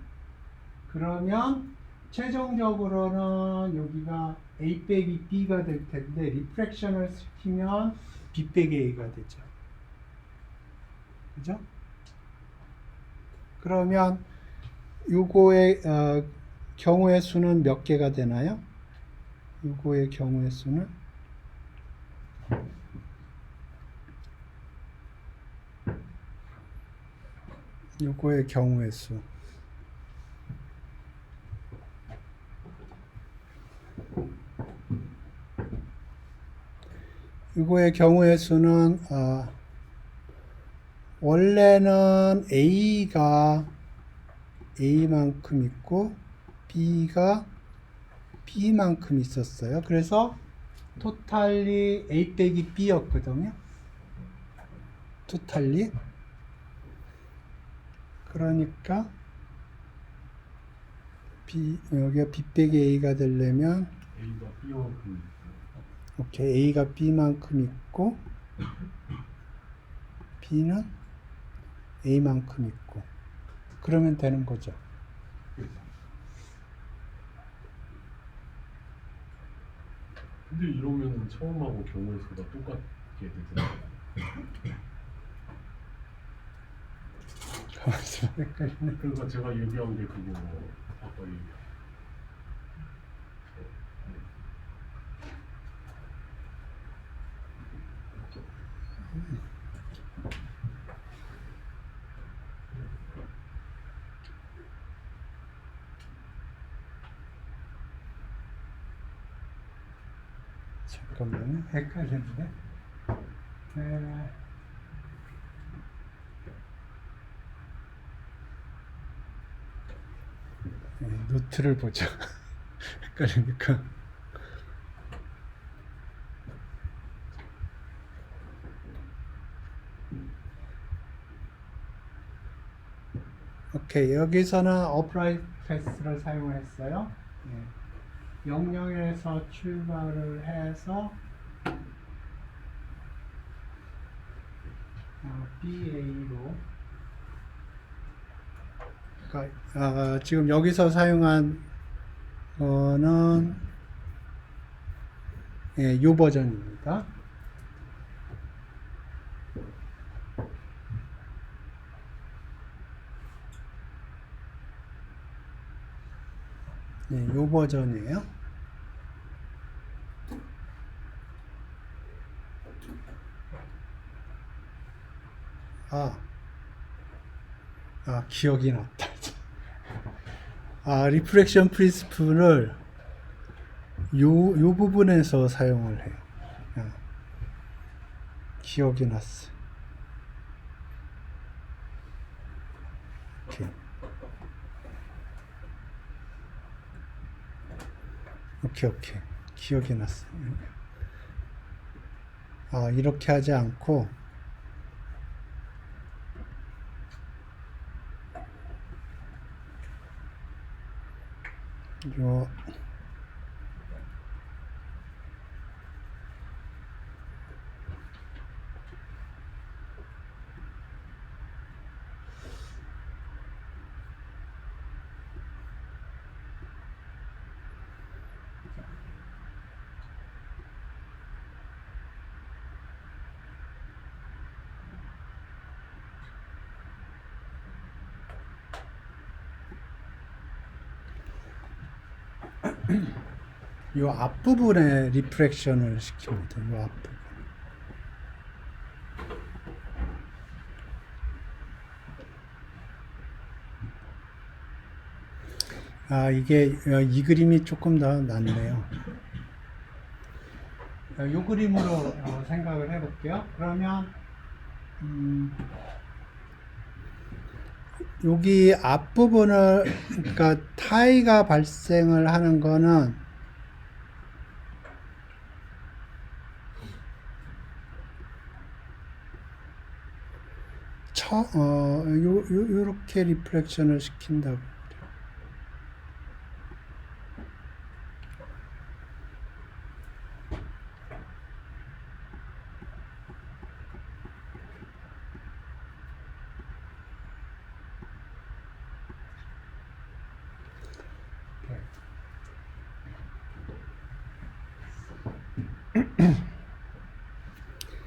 그러면 최종적으로는 여기가 A 빼기 B가 될 텐데 리프렉션을 시키면 B 빼기 A가 되죠. 그죠? 그러면 요거의 경우의 수는 몇 개가 되나요? 요거의 경우의 수는 요거의 경우의 수 요거의 경우의 수는 원래는 A가 A만큼 있고 B가 B만큼 있었어요. 그래서 토탈리 A 빼기 B였거든요. 토탈리. 그러니까 여기가 B 빼기 A가 되려면 A가 B만큼 있어요. 오케이. A가 B만큼 있고 B는 A만큼 있고 그러면 되는 거죠. 근데 이러면 처음하고 경우의 수가 똑같게 되잖아요. 그러니까 제가 얘기한 게 그거 아까 얘기한. 잠깐만요. 헷갈리는데. 노트를 보죠. 헷갈리니까. 오케이. 여기서는 upright 패스를 사용했어요. 명령에서 출발을 해서 BA로 그러니까 지금 여기서 사용한 거는 이 버전입니다. 이 버전이에요. 아, 기억이 났다. 리프렉션 프린시플을 요 부분에서 사용을 해요. 기억이 났어. 오케이. 오케이. 기억이 났어. 이렇게 하지 않고, 요, 요 앞부분에 리프렉션을 시킵니다. 요 앞부분. 이게 이 그림이 조금 더 낫네요. 요 그림으로 생각을 해볼게요. 그러면 여기 앞부분을, 그러니까 타이가 발생을 하는 거는 요렇게 리프렉션을 시킨다고.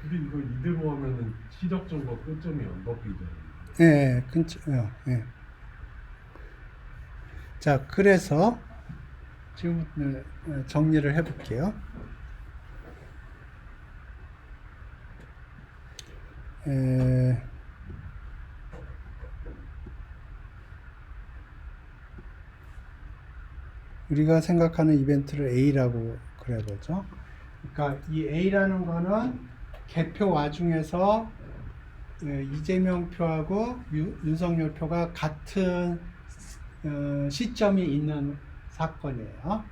근데 이거 이대로 하면은 시작점과 끝점이 안 바뀌잖아요. 예, 예. 자, 그래서 지금 정리를 해볼게요. 우리가 생각하는 이벤트를 A라고 그려보죠. 그러니까 이 A라는 거는 개표 와중에서 이재명 표하고 윤석열 표가 같은 시점이 있는 사건이에요.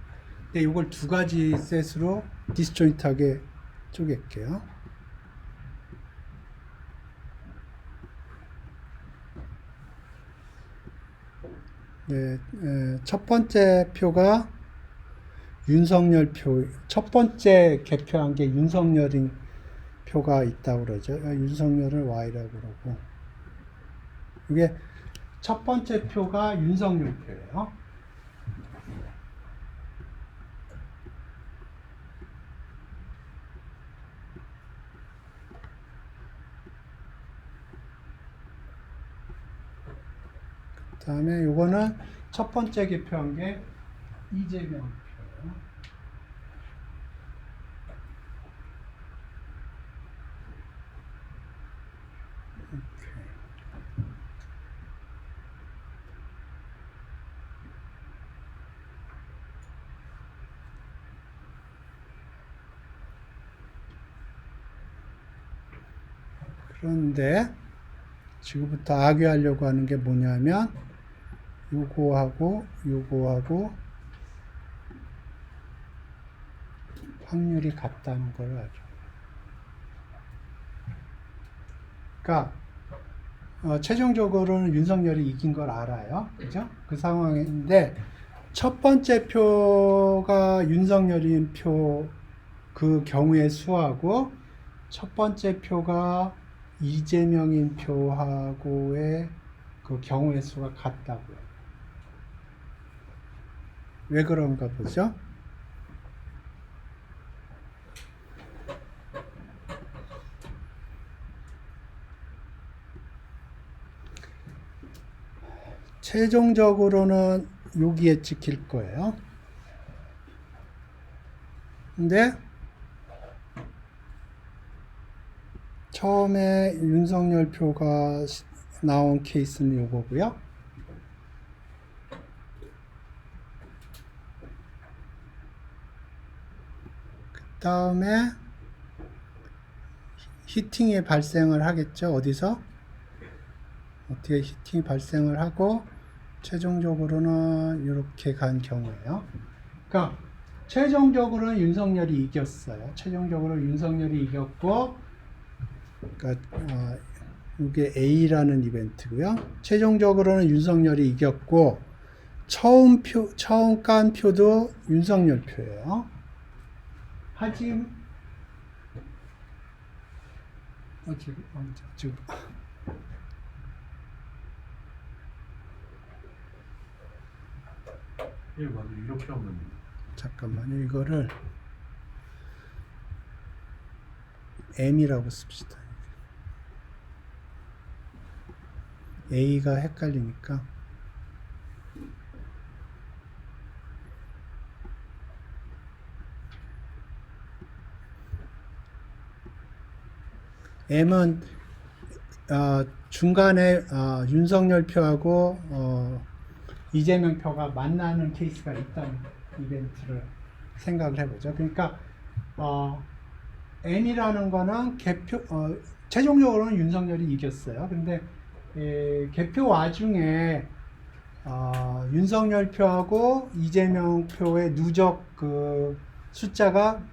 근데 이걸 두 가지 셋으로 디스조인트하게 쪼갤게요. 네, 첫 번째 표가 윤석열 표, 첫 번째 개표한 게 윤석열인 표가 있다고 그러죠. 윤석열을 Y라고 그러고. 이게 첫 번째 표가 윤석열 표예요. 그 다음에 요거는 첫 번째 개표한 게 이재명 표예요. 그런데 지금부터 악유하려고 하는 게 뭐냐면 요거하고 확률이 같다는 걸 알죠. 그러니까 최종적으로는 윤석열이 이긴 걸 알아요. 그죠? 그 상황인데 첫 번째 표가 윤석열인 표 그 경우의 수하고 첫 번째 표가 이재명인 표하고의 그 경우의 수가 같다고요. 왜 그런가 보죠? 최종적으로는 여기에 찍힐 거예요. 근데 처음에 윤석열 표가 나온 케이스는 요거고요. 그 다음에 히팅이 발생을 하겠죠. 어디서? 어떻게 히팅이 발생을 하고 최종적으로는 이렇게 간 경우예요. 그러니까 최종적으로는 윤석열이 이겼어요. 최종적으로 윤석열이 이겼고, 그러니까 이게 A라는 이벤트고요. 최종적으로는 윤석열이 이겼고, 처음 깐 표도 윤석열 표예요. 하지만 지금 예, 맞아. 이렇게 하면 잠깐만요. 이거를 M이라고 씁시다. A가 헷갈리니까. M은 중간에 윤석열 표하고 이재명 표가 만나는 케이스가 있다는 이벤트를 생각을 해보죠. 그러니까 M이라는 거는 최종적으로는 윤석열이 이겼어요. 근데 개표 와중에 윤석열 표하고 이재명 표의 누적 그 숫자가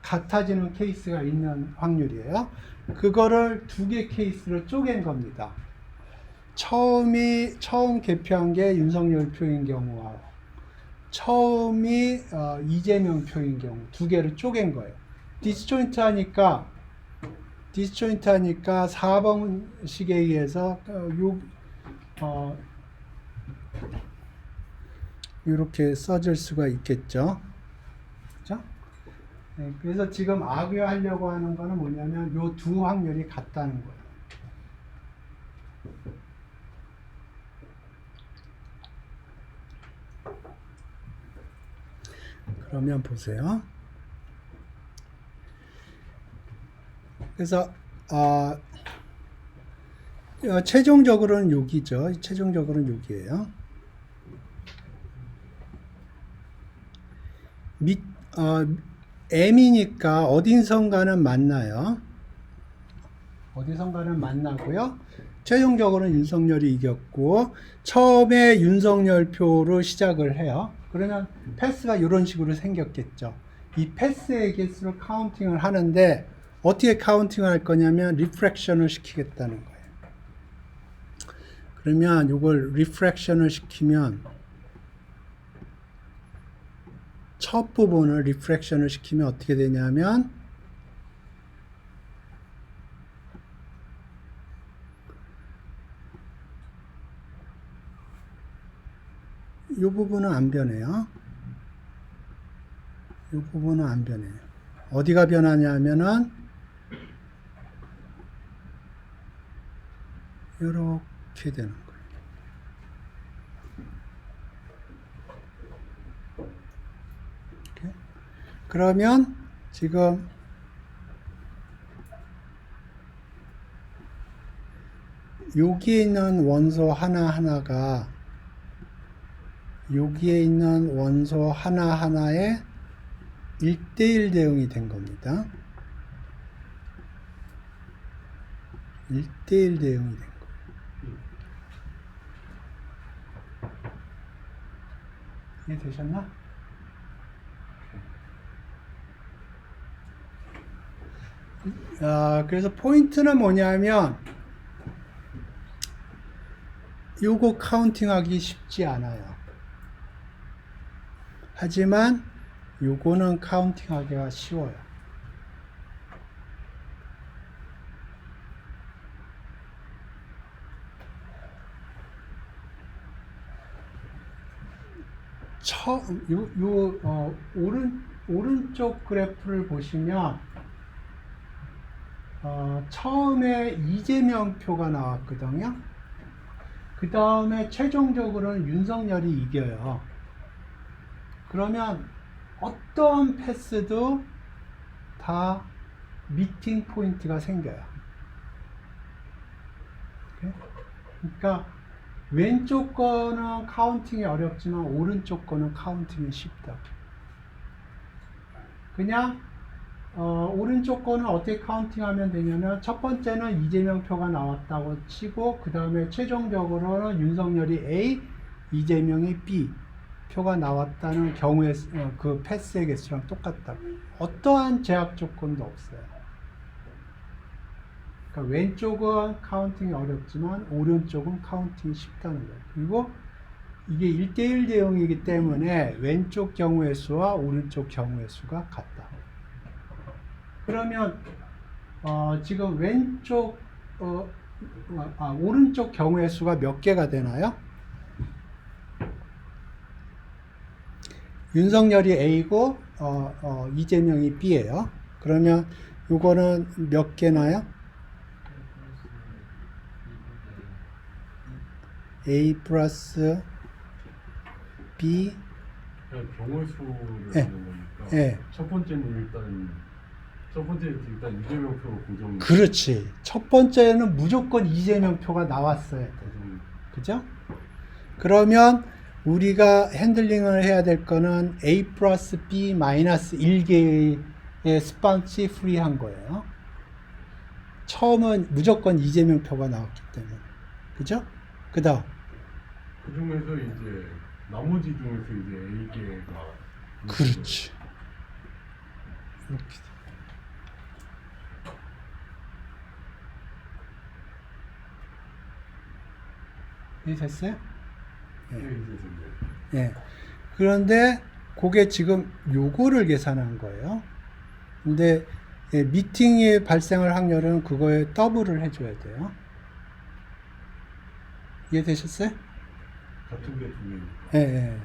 같아지는 케이스가 있는 확률이에요. 그거를 두 개 케이스로 쪼갠 겁니다. 처음 개표한 게 윤석열 표인 경우와 처음이 이재명 표인 경우 두 개를 쪼갠 거예요. 디스조인트 하니까 4번식에 의해서 이렇게 써질 수가 있겠죠. 그죠? 네, 그래서 지금 악유하려고 하는 거는 뭐냐면 요 두 확률이 같다는 거예요. 그러면 보세요. 그래서 최종적으로는 여기죠. 최종적으로는 여기예요. M이니까 어딘선가는 만나요. 어디선가는 만나고요. 최종적으로는 윤석열이 이겼고 처음에 윤석열 표로 시작을 해요. 그러면 패스가 이런 식으로 생겼겠죠. 이 패스의 개수를 카운팅을 하는데 어떻게 카운팅을 할 거냐면 리프렉션을 시키겠다는 거예요. 그러면 이걸 리프렉션을 시키면 첫 부분을 리프렉션을 시키면 어떻게 되냐면 이 부분은 안 변해요. 이 부분은 안 변해요. 어디가 변하냐면은 이렇게 되는 거예요. 이렇게. 그러면 지금 여기에 있는 원소 하나하나가 여기에 있는 원소 하나하나에 1대1 대응이 된 겁니다. 1대1 대응이 된 거예요. 이해되셨나? 그래서 포인트는 뭐냐면 요거 카운팅하기 쉽지 않아요. 하지만 요거는 카운팅하기가 쉬워요. 오른쪽 그래프를 보시면 처음에 이재명 표가 나왔거든요. 그 다음에 최종적으로는 윤석열이 이겨요. 그러면 어떤 패스도 다 미팅 포인트가 생겨요. 오케이? 그러니까 왼쪽 거는 카운팅이 어렵지만 오른쪽 거는 카운팅이 쉽다. 그냥 오른쪽 거는 어떻게 카운팅하면 되냐면 첫 번째는 이재명 표가 나왔다고 치고 그 다음에 최종적으로는 윤석열이 A, 이재명이 B 표가 나왔다는 경우에 그 패스의 개수랑 똑같다. 어떠한 제약 조건도 없어요. 그러니까 왼쪽은 카운팅이 어렵지만 오른쪽은 카운팅이 쉽다는 거예요. 그리고 이게 1대1 대응이기 때문에 왼쪽 경우의 수와 오른쪽 경우의 수가 같다. 그러면 지금 왼쪽 오른쪽 경우의 수가 몇 개가 되나요? 윤석열이 A고 이재명이 B예요. 그러면 요거는 몇 개나요? A 플러스 B. 그냥 경우의 수를 예. 하는 거니까. 예. 첫 번째는 일단 이재명 표로 고정. 그렇지. 첫 번째는 무조건 이재명 표가 나왔어야 돼. 고정. 그죠? 그러면 우리가 핸들링을 해야 될 거는 A 플러스 B 마이너스 1개의 스펀지 프리한 거예요. 처음은 무조건 이재명 표가 나왔기 때문에. 그죠? 그 다음. 그 중에서 이제 나머지 중에서 이제 A개가. 그렇지. 이렇게. 이해됐어요? 예, 이제 예. 그런데 그게 지금 요거를 계산한 거예요. 근데 미팅이 발생할 확률은 그거에 더블을 해줘야 돼요. 이해되셨어요? 같은 게 두 개니까. 예, 예.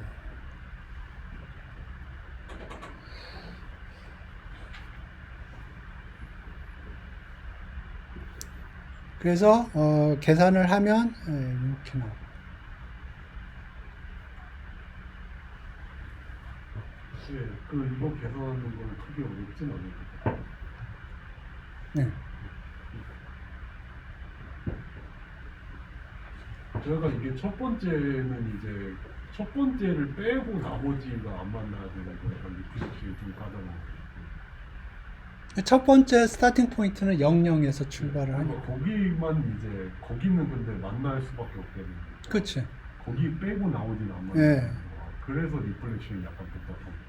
그래서 계산을 하면 이렇게 나와요. 예, 이거 계산하는 건 크게 어렵진 않을 것 같아요. 네. 저희가 이게 첫 번째를 빼고 나머지가 안 만나야 되는 거 약간 리프레시 좀 가다가. 첫 번째 스타팅 포인트는 00에서 출발을 그러니까 하니까. 거기는 근데 만날 수밖에 없거든요. 그치. 거기 빼고 나오진 안 예. 만나요. 그래서 리플렉션이 약간 복잡합니다.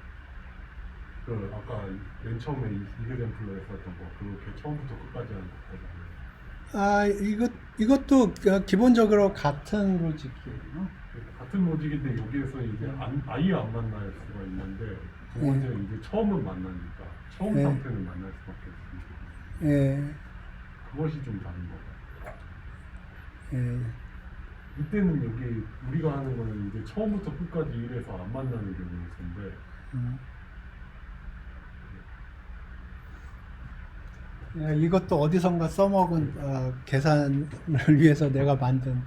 아까 맨 처음에 이그젠플로 했었던 거 그렇게 처음부터 끝까지 하는 거거든요. 이것도 기본적으로 같은 로직이에요. 같은 로직인데 여기에서 이제 아예 안 만날 수가 있는데 두 번째는 이제 처음은 만나니까 처음 네. 상태는 만날 수밖에 없습니다. 예. 그것이 좀 다른 거죠. 예. 이때는 여기 우리가 하는 거는 이제 처음부터 끝까지 이래서 안 만나는 경우였는데 이것도 어디선가 써먹은 계산을 위해서 내가 만든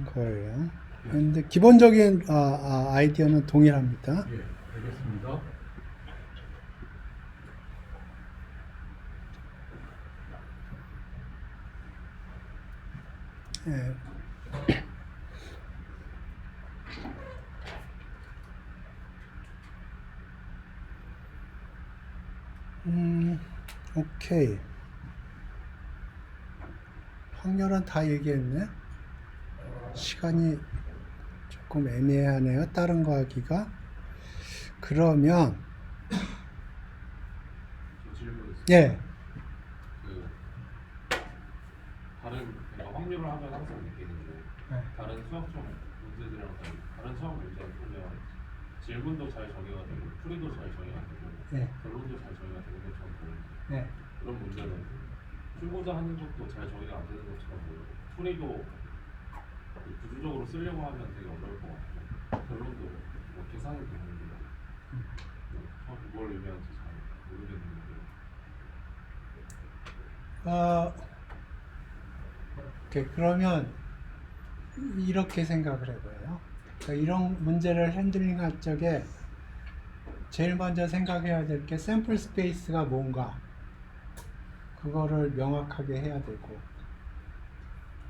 거예요. 근데 기본적인 아이디어는 동일합니다. 예, 알겠습니다. 예. 오케이. 확률은 다 얘기했네. 시간이 조금 애매하네요. 다른 거 하기가. 그러면 저 질문 있어요. 예. 그러니까 확률을 하면 항상 느끼는데 네. 다른 수학적 문제들이랑 다른 수학 문제를 보면 질문도 잘 정의가 되고 풀이도 잘 정의가 되고 네. 결론도 잘 정의가 되는 것처럼 보이는데 네. 그런 문제는 풀고자 하는 것도 잘 정의가 안 되는 것처럼 보이고 풀이도 구조적으로 쓰려고 하면 되게 어려울 것 같고 결론도 뭐 계산이 되는데 뭘 의미하는지 잘 모르겠는데 오케이. 그러면 이렇게 생각을 해봐요. 그러니까 이런 문제를 핸들링 할 적에 제일 먼저 생각해야 될 게 샘플 스페이스가 뭔가 그거를 명확하게 해야 되고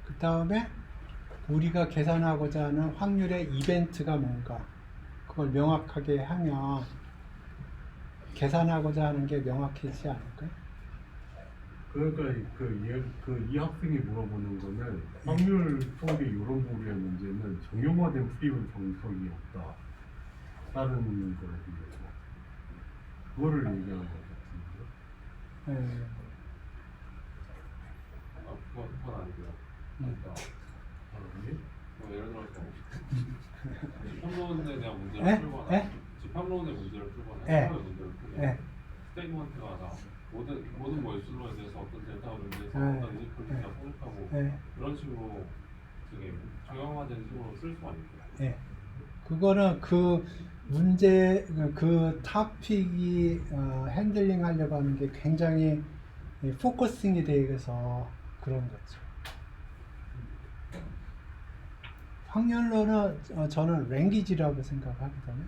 그 다음에 우리가 계산하고자 하는 확률의 이벤트가 뭔가 그걸 명확하게 하면 계산하고자 하는 게 명확해지지 않을까요? 그러니까 이 학생이 물어보는 거는 확률 속의 이런 부류의 문제는 정형화된 프리온 정석이 없다. 다른 거에 비해서 그거를 얘기하는 것 같은데. 네. 그건 아니고요. 그러니까 예를 들어서 집합론에 대한 문제를 에? 풀거나 에? 집합론의 문제를 풀거나 에? 해석의 문제를 풀거나 에? 스테이트먼트가 나 모든 뭐 엡실론에 대해서 어떤 델타를 대해서 에? 어떤 이니퀄리티가 성립하고 네. 이런 식으로 되게 정형화된 식으로 쓸 수가 있죠. 예. 그거는 그 문제, 그 토픽이 핸들링 하려고 하는 게 굉장히 포커싱이 되어서 그런 거죠. 확률론은 저는 랭귀지라고 생각하거든요.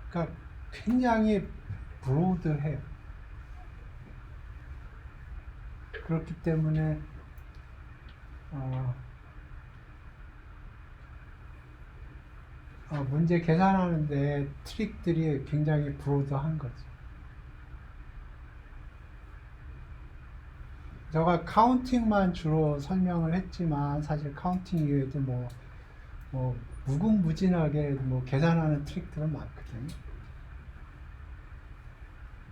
그러니까 굉장히 브로드해요. 그렇기 때문에 문제 계산하는데 트릭들이 굉장히 브로드한 거죠. 제가 카운팅만 주로 설명을 했지만 사실 카운팅 이외에도 뭐 무궁무진하게 뭐 계산하는 트릭들은 많거든요.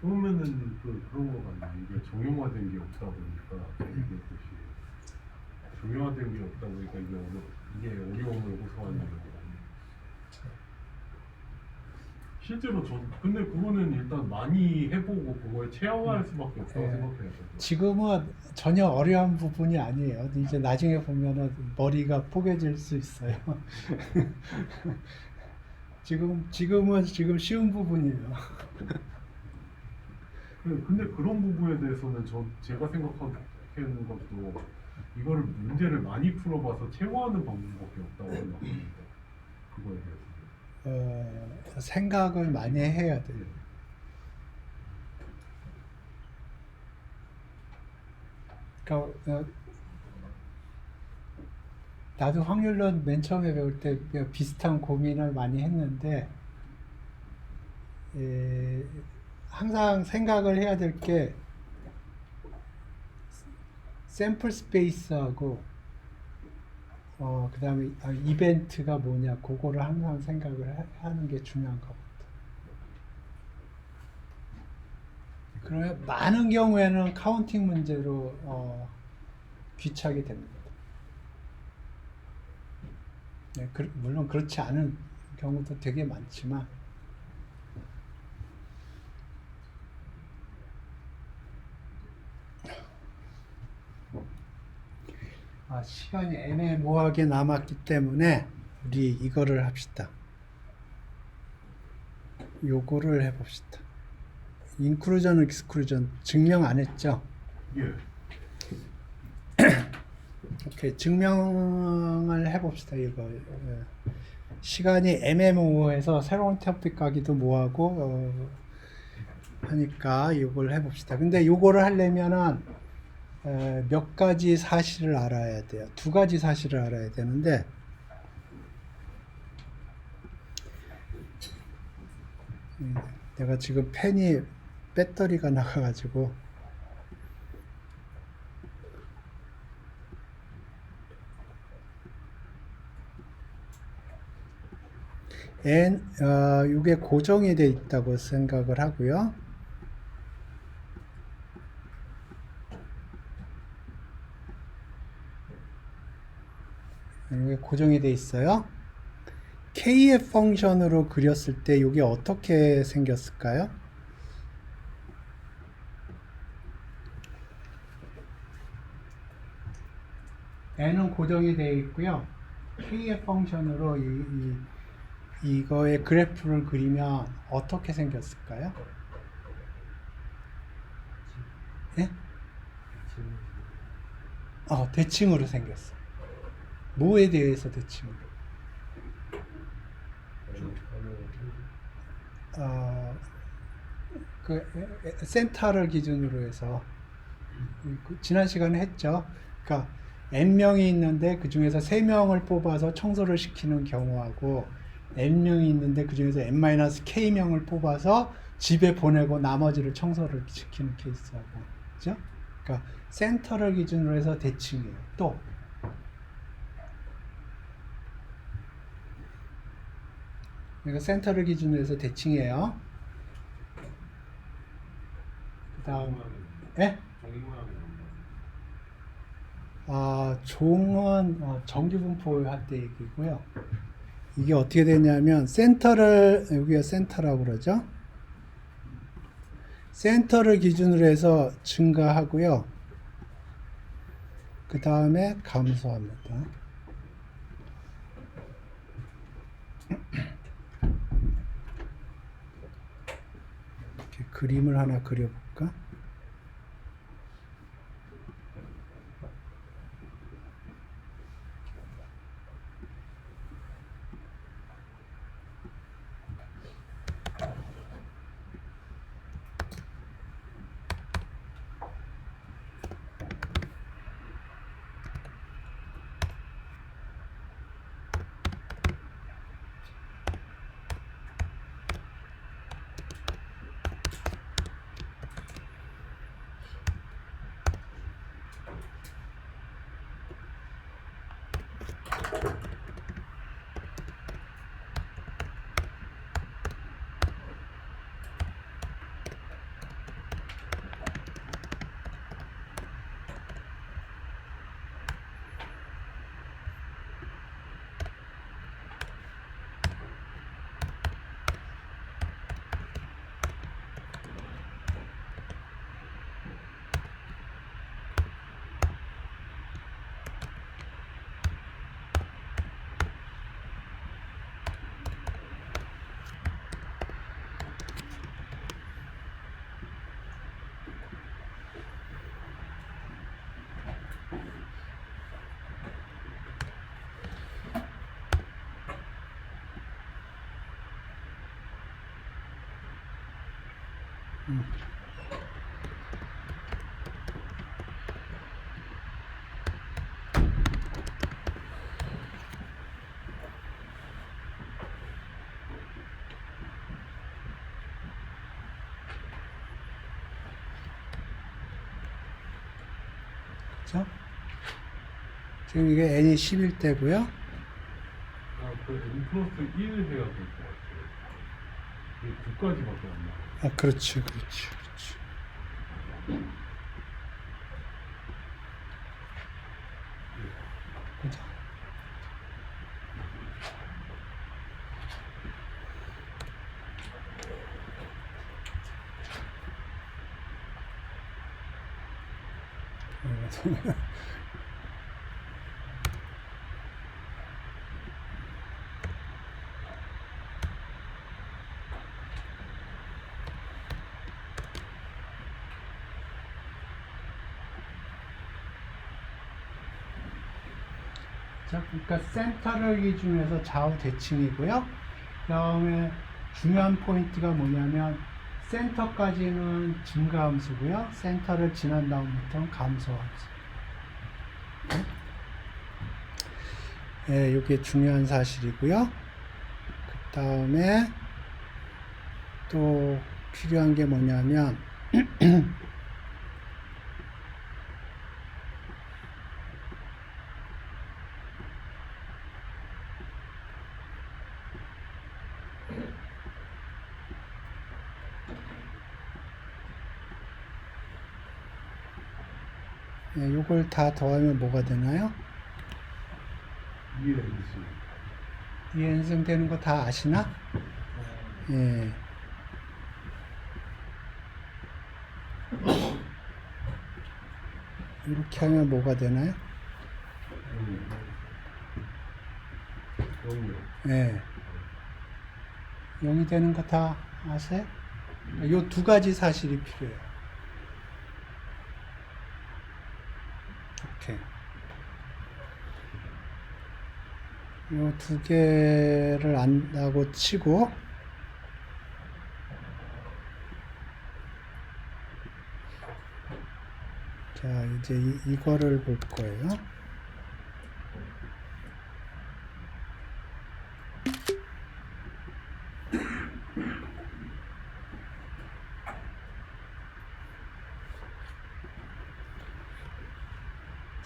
그러면은 그런 거 같네. 이게 정형화된 게 없다 보니까 정형화된 게 없다 보니까 이게 어려움을 호소하는 거예요. 실제로 근데 그거는 일단 많이 해보고 그거에 체험할 수밖에 없다고 네. 생각해요. 지금은 전혀 어려운 부분이 아니에요. 이제 나중에 보면은 머리가 포개질 수 있어요. 지금은 쉬운 부분이에요. 근데 그런 부분에 대해서는 제가 생각하는 것도 이거를 문제를 많이 풀어봐서 체화하는 방법밖에 없다고 생각합니다. 그거에 대해서. 생각을 많이 해야 돼요. 그러니까 나도 확률론 맨 처음에 배울 때 비슷한 고민을 많이 했는데 항상 생각을 해야 될 게 샘플 스페이스하고 그 다음에 이벤트가 뭐냐 그거를 항상 생각을 하는 게 중요한 것 같아요. 그러면 많은 경우에는 카운팅 문제로 귀착이 됩니다. 네, 물론 그렇지 않은 경우도 되게 많지만 시간이 애매모호하게 남았기 때문에 우리 이거를 합시다. 요거를 해봅시다. 인클루전, 익스클루전 증명 안 했죠? 예. 오케이, 증명을 해봅시다. 이거 시간이 애매모호해서 새로운 토픽 가기도 뭐하고 하니까 이걸 해봅시다. 근데 요거를 하려면은 몇 가지 사실을 알아야 돼요. 두 가지 사실을 알아야 되는데 내가 지금 펜이 배터리가 나가가지고 이게 고정이 돼 있다고 생각을 하고요. 이게 고정이 돼 있어요. kf 펑션으로 그렸을 때 이게 어떻게 생겼을까요? n은 고정이 되어 있고요. kf 펑션으로 이거의 그래프를 그리면 어떻게 생겼을까요? 예? 대칭으로 생겼어. 뭐에 대해서 대칭으로? 센터를 기준으로 해서 지난 시간에 했죠. 그러니까 n명이 있는데 그 중에서 3명을 뽑아서 청소를 시키는 경우하고 n명이 있는데 그 중에서 n-k명을 뽑아서 집에 보내고 나머지를 청소를 시키는 케이스하고, 그죠? 그러니까 센터를 기준으로 해서 대칭이에요. 또 그러니까 센터를 기준으로 해서 대칭이에요. 그 다음 예? 종이 모양이 종은 정규분포 할 때 얘기고요. 이게 어떻게 되냐면 센터를, 여기가 센터라고 그러죠. 센터를 기준으로 해서 증가하고요. 그 다음에 감소합니다. 이렇게 그림을 하나 그려볼까? 그렇죠? 지금 이게 n이 11대고요. 그 n 플러스 1 해야 될 것 같아요. 이게 9까지밖에 안 나와요. 그렇지. 그죠? 자, 그러니까 센터를 기준해서 좌우 대칭이고요. 그 다음에 중요한 포인트가 뭐냐면 센터까지는 증가함수고요. 센터를 지난 다음부터는 감소함수. 네, 이게 중요한 사실이고요. 그 다음에 또 필요한 게 뭐냐면 네, 요걸 다 더하면 뭐가 되나요? 2nc. 2n승 되는 거 다 아시나? 예. 이렇게 하면 뭐가 되나요? 0이요. 예. 0이 되는 거 다 아세요? 요 두 가지 사실이 필요해요. 이렇게. 요 두 개를 안다고 치고, 자, 이제 이거를 볼 거예요.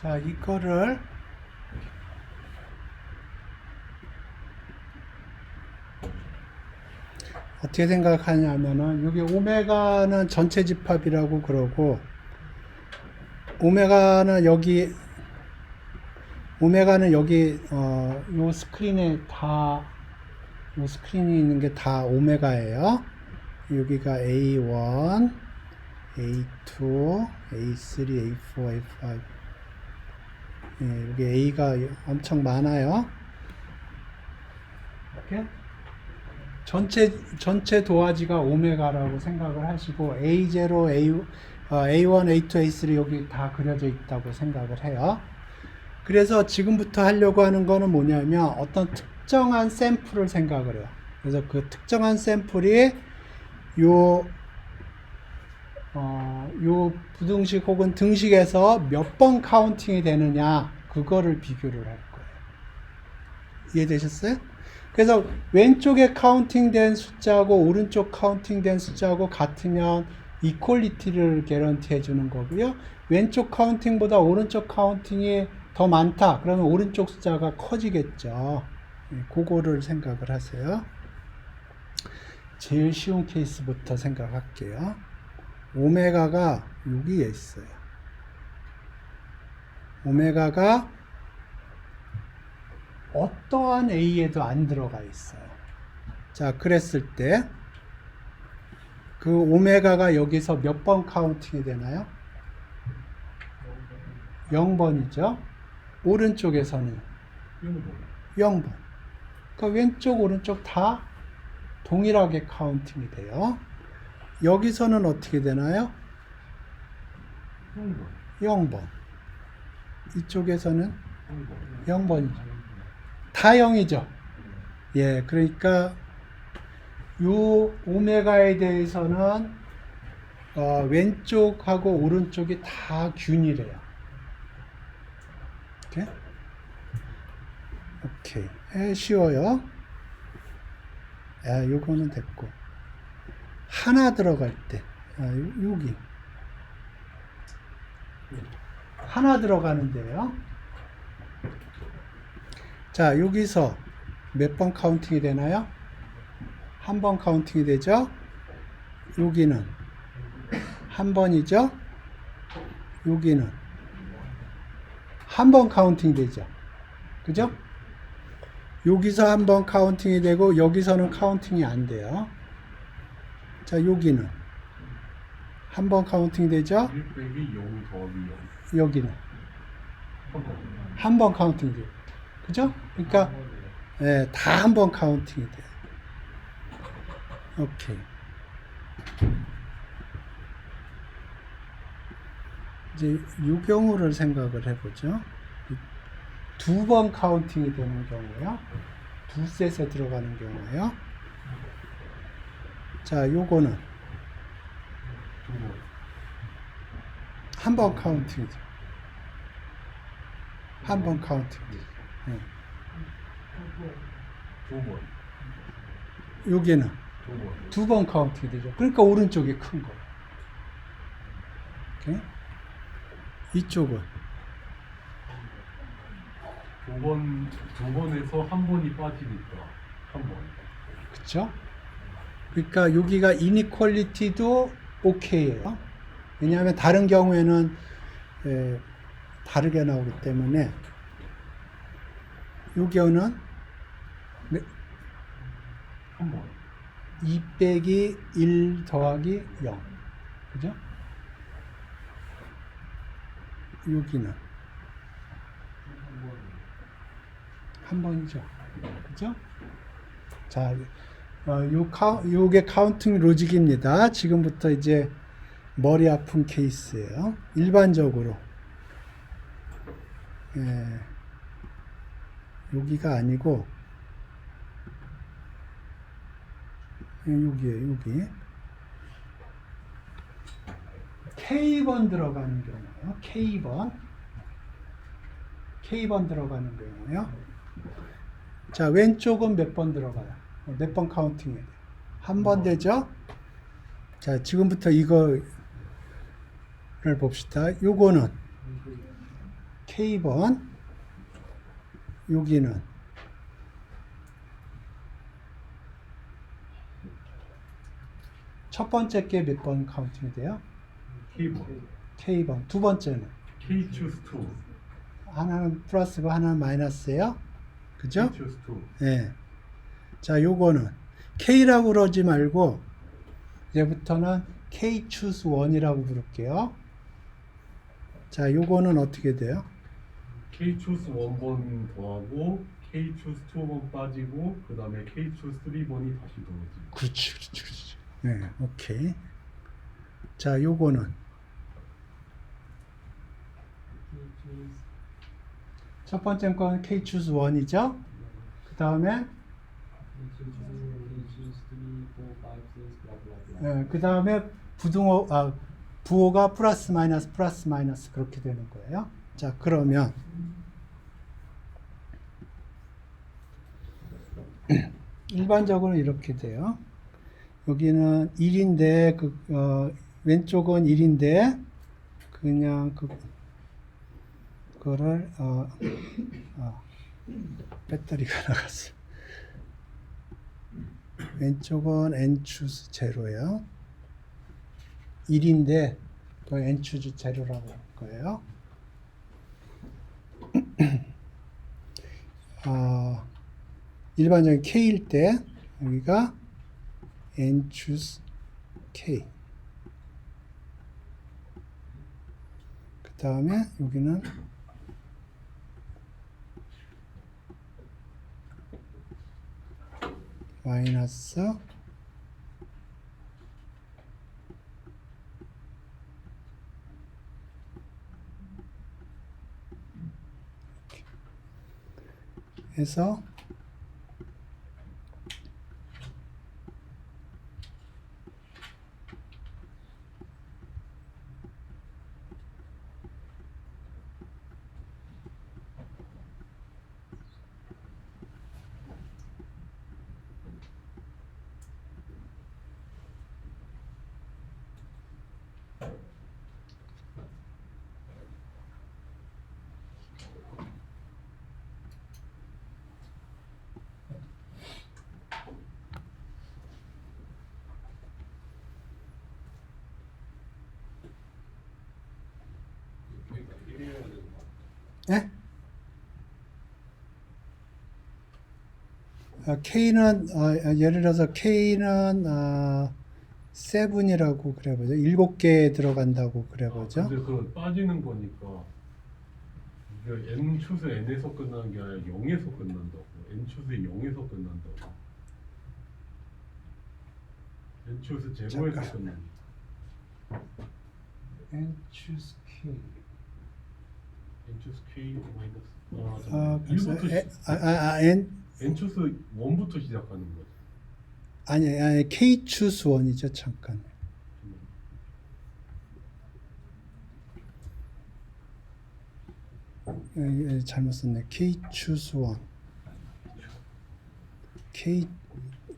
자, 이거를 어떻게 생각하냐면은 여기 오메가는 전체 집합이라고 그러고 오메가는 여기 요 스크린에 다 요 스크린이 있는 게 다 오메가예요. 여기가 A1, A2, A3, A4, A5. 예, 여기 A가 엄청 많아요. 이렇게 전체 도화지가 오메가라고 생각을 하시고 A0, A1, A2, A3 여기 다 그려져 있다고 생각을 해요. 그래서 지금부터 하려고 하는 거는 뭐냐면 어떤 특정한 샘플을 생각을 해요. 그래서 그 특정한 샘플이 요 부등식 혹은 등식에서 몇 번 카운팅이 되느냐 그거를 비교를 할 거예요. 이해되셨어요? 그래서 왼쪽에 카운팅된 숫자하고 오른쪽 카운팅된 숫자하고 같으면 이퀄리티를 개런티 해주는 거고요. 왼쪽 카운팅보다 오른쪽 카운팅이 더 많다. 그러면 오른쪽 숫자가 커지겠죠. 그거를 생각을 하세요. 제일 쉬운 케이스부터 생각할게요. 오메가가 여기에 있어요. 오메가가 어떠한 A에도 안 들어가 있어요. 자, 그랬을 때 그 오메가가 여기서 몇 번 카운팅이 되나요? 0번이죠. 오른쪽에서는 0번. 그러니까 왼쪽 오른쪽 다 동일하게 카운팅이 돼요. 여기서는 어떻게 되나요? 0번. 이쪽에서는 0번이죠. 다 0이죠. 예, 그러니까 요 오메가에 대해서는 왼쪽하고 오른쪽이 다 균이래요. 오케이. 쉬워요. 요거는 됐고. 하나 들어갈 때, 여기. 하나 들어가는데요. 자, 여기서 몇 번 카운팅이 되나요? 한 번 카운팅이 되죠? 여기는 한 번이죠? 여기는 한 번 카운팅 되죠? 그죠? 여기서 한 번 카운팅이 되고 여기서는 카운팅이 안 돼요. 자, 여기는 한 번 카운팅 되죠? 1 빼기 0 더하기 0. 여기는 한 번 카운팅 돼요. 그죠? 그러니까 예, 다 한 번 카운팅이 돼요. 오케이. 이제 이 경우를 생각을 해보죠. 두 번 카운팅이 되는 경우요. 두 셋에 들어가는 경우요. 자, 요거는 한 번 카운팅이죠. 한 번 카운팅이죠. 네. 여기는 두 번 카운팅이 되죠. 그러니까 오른쪽이 큰 거예요. 오케이? 이쪽은 두 번에서 한 번이 빠지니까 한 번. 그쵸? 그러니까 여기가 이니퀄리티도 오케이예요. 왜냐하면 다른 경우에는 다르게 나오기 때문에 이 경우는 한 번. 2 빼기 1 더하기 0. 그죠? 여기는 한 번이죠. 그죠? 자, 요게 카운팅 로직입니다. 지금부터 이제 머리 아픈 케이스예요. 일반적으로. 여기가 아니고, 여기에요, 여기. K번 들어가는 경우요. K번 들어가는 경우요. 자, 왼쪽은 몇 번 들어가요? 몇 번 카운팅해야 돼요? 한 번 되죠? 자, 지금부터 이거를 봅시다. 요거는 K번, 여기는 첫 번째 게 몇 번 카운팅이 돼요? K번. K번. 두 번째는 K choose 2. 하나는 플러스고 하나는 마이너스예요. 그죠? K choose 2. 예. 자, 요거는 K라고 그러지 말고 이제부터는 K choose 1이라고 부를게요. 자, 요거는 어떻게 돼요? K choose 1번 더하고 K choose 2번 빠지고 그 다음에 K choose 3번이 다시 더해지고. 그렇지. 네, 오케이. 자, 요거는 첫 번째 건 K choose 1이죠. 그 다음에 그 다음에 부호가 플러스 마이너스 그렇게 되는 거예요. 자, 그러면 일반적으로 이렇게 돼요. 여기는 1인데 왼쪽은 1인데 그냥 그거를 배터리가 나갔어. 왼쪽은 n choose 제로예요. 1인데 그 n choose 제로라고 할 거예요. 일반적인 k일 때 여기가 n choose k. 그 다음에 여기는 마이너스 해서 예? K는 예를 들어서 K는 7이라고 그래보죠. 7개 들어간다고 그래보죠. 근데 그 빠지는 거니까 이게 n choose n에서 끝나는 게 아니라 0에서 끝난다고. n choose 0에서 끝난다고. n choose 제로에서 잠깐. 끝난다. n choose K. n choose k 마이너스. 그래서 1부터 n n choose 1부터 시작하는 거지. 아니 K choose 1이죠. 잠깐. 잘못 썼네. K choose 1.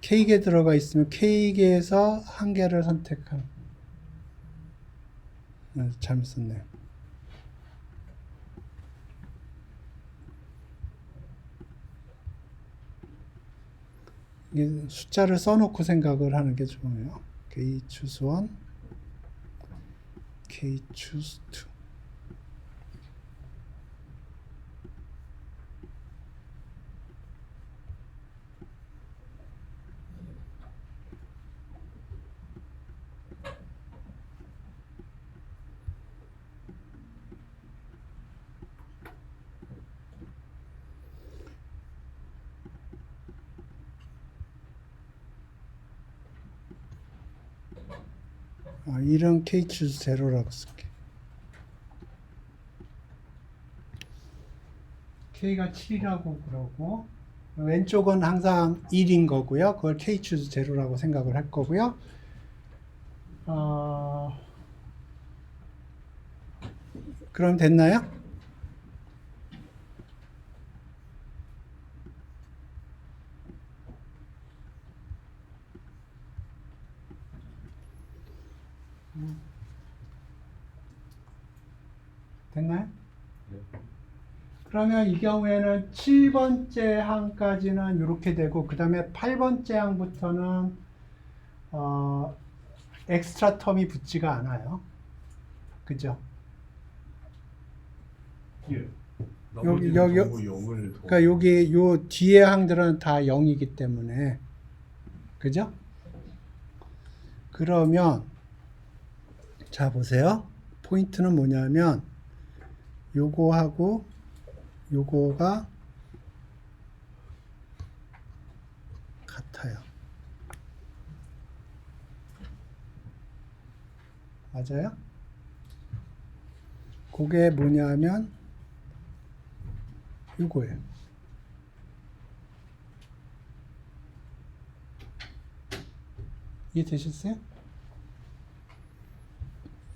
K개 들어가 있으면 K개에서 한 개를 선택하는. 잘못 썼네요. 이게 숫자를 써놓고 생각을 하는 게 좋아요. K choose 1, K choose 2. 이런 K choose 제로라고 쓸게. K가 7이라고 그러고 왼쪽은 항상 1인 거고요. 그걸 K choose 제로라고 생각을 할 거고요. 그럼 됐나요? 됐나요? 네. 그러면 이 경우에는 7번째 항까지는 이렇게 되고 그 다음에 8번째 항부터는 엑스트라 텀이 붙지가 않아요. 그죠? 예. 여기, 나머지는 여기, 전부 0을 더. 그러니까 여기 요 뒤에 항들은 다 0이기 때문에 그죠? 그러면 자 보세요. 포인트는 뭐냐면 요거하고 요거가 같아요. 맞아요? 그게 뭐냐면 요거예요. 이해되셨어요?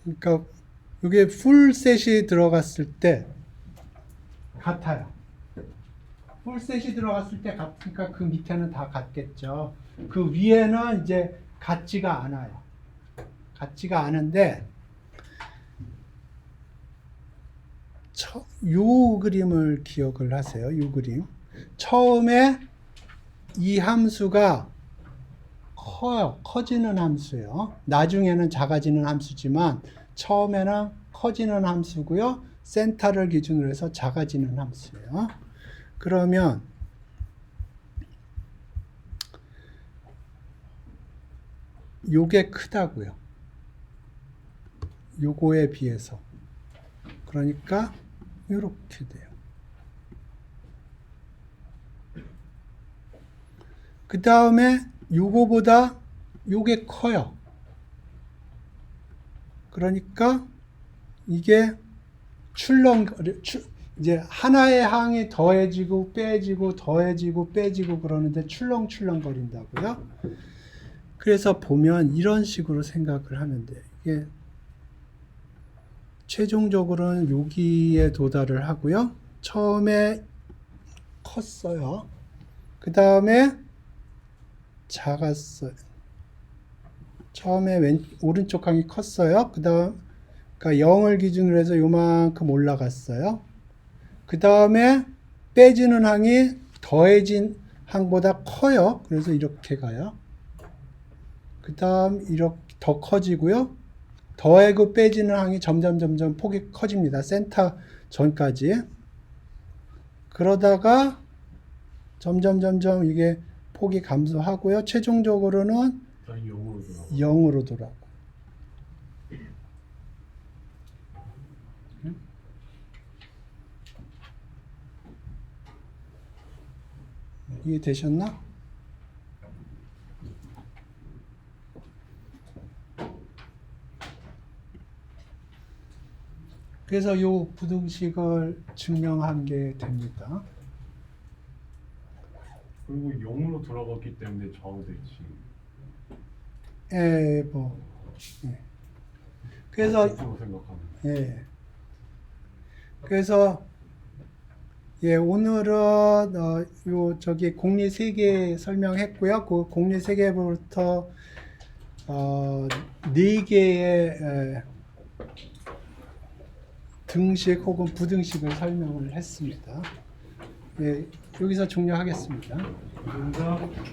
그러니까 이게 풀셋이 들어갔을 때 같아요. 풀셋이 들어갔을 때 같으니까 그 밑에는 다 같겠죠. 그 위에는 이제 같지가 않아요. 같지가 않은데 요 그림을 기억을 하세요. 요 그림. 처음에 이 함수가 커요. 커지는 함수예요. 나중에는 작아지는 함수지만 처음에는 커지는 함수고요. 센터를 기준으로 해서 작아지는 함수예요. 그러면 요게 크다고요. 요거에 비해서. 그러니까 이렇게 돼요. 그 다음에 요거보다 요게 커요. 그러니까 이게 이제 하나의 항이 더해지고 빼지고 더해지고 빼지고 그러는데 출렁출렁 거린다고요. 그래서 보면 이런 식으로 생각을 하면 돼요. 이게 최종적으로는 여기에 도달을 하고요. 처음에 컸어요. 그 다음에 작았어요. 처음에 오른쪽 항이 컸어요. 그 다음, 그러니까 0을 기준으로 해서 요만큼 올라갔어요. 그 다음에 빼지는 항이 더해진 항보다 커요. 그래서 이렇게 가요. 그 다음 이렇게 더 커지고요. 더하고 빼지는 항이 점점 폭이 커집니다. 센터 전까지. 그러다가 점점 이게 폭이 감소하고요. 최종적으로는 0으로 돌아가고. 이해되셨나? 그래서 이 부등식을 증명한 게 됩니다. 그리고 0으로 돌아갔기 때문에 좌우대칭. 예. 그래서 생각하면. 예. 그래서 오늘은 요 저기 공리 3개 설명했고요. 그 공리 3개부터 4개의 등식 혹은 부등식을 설명을 했습니다. 예, 여기서 종료하겠습니다. 감사합니다.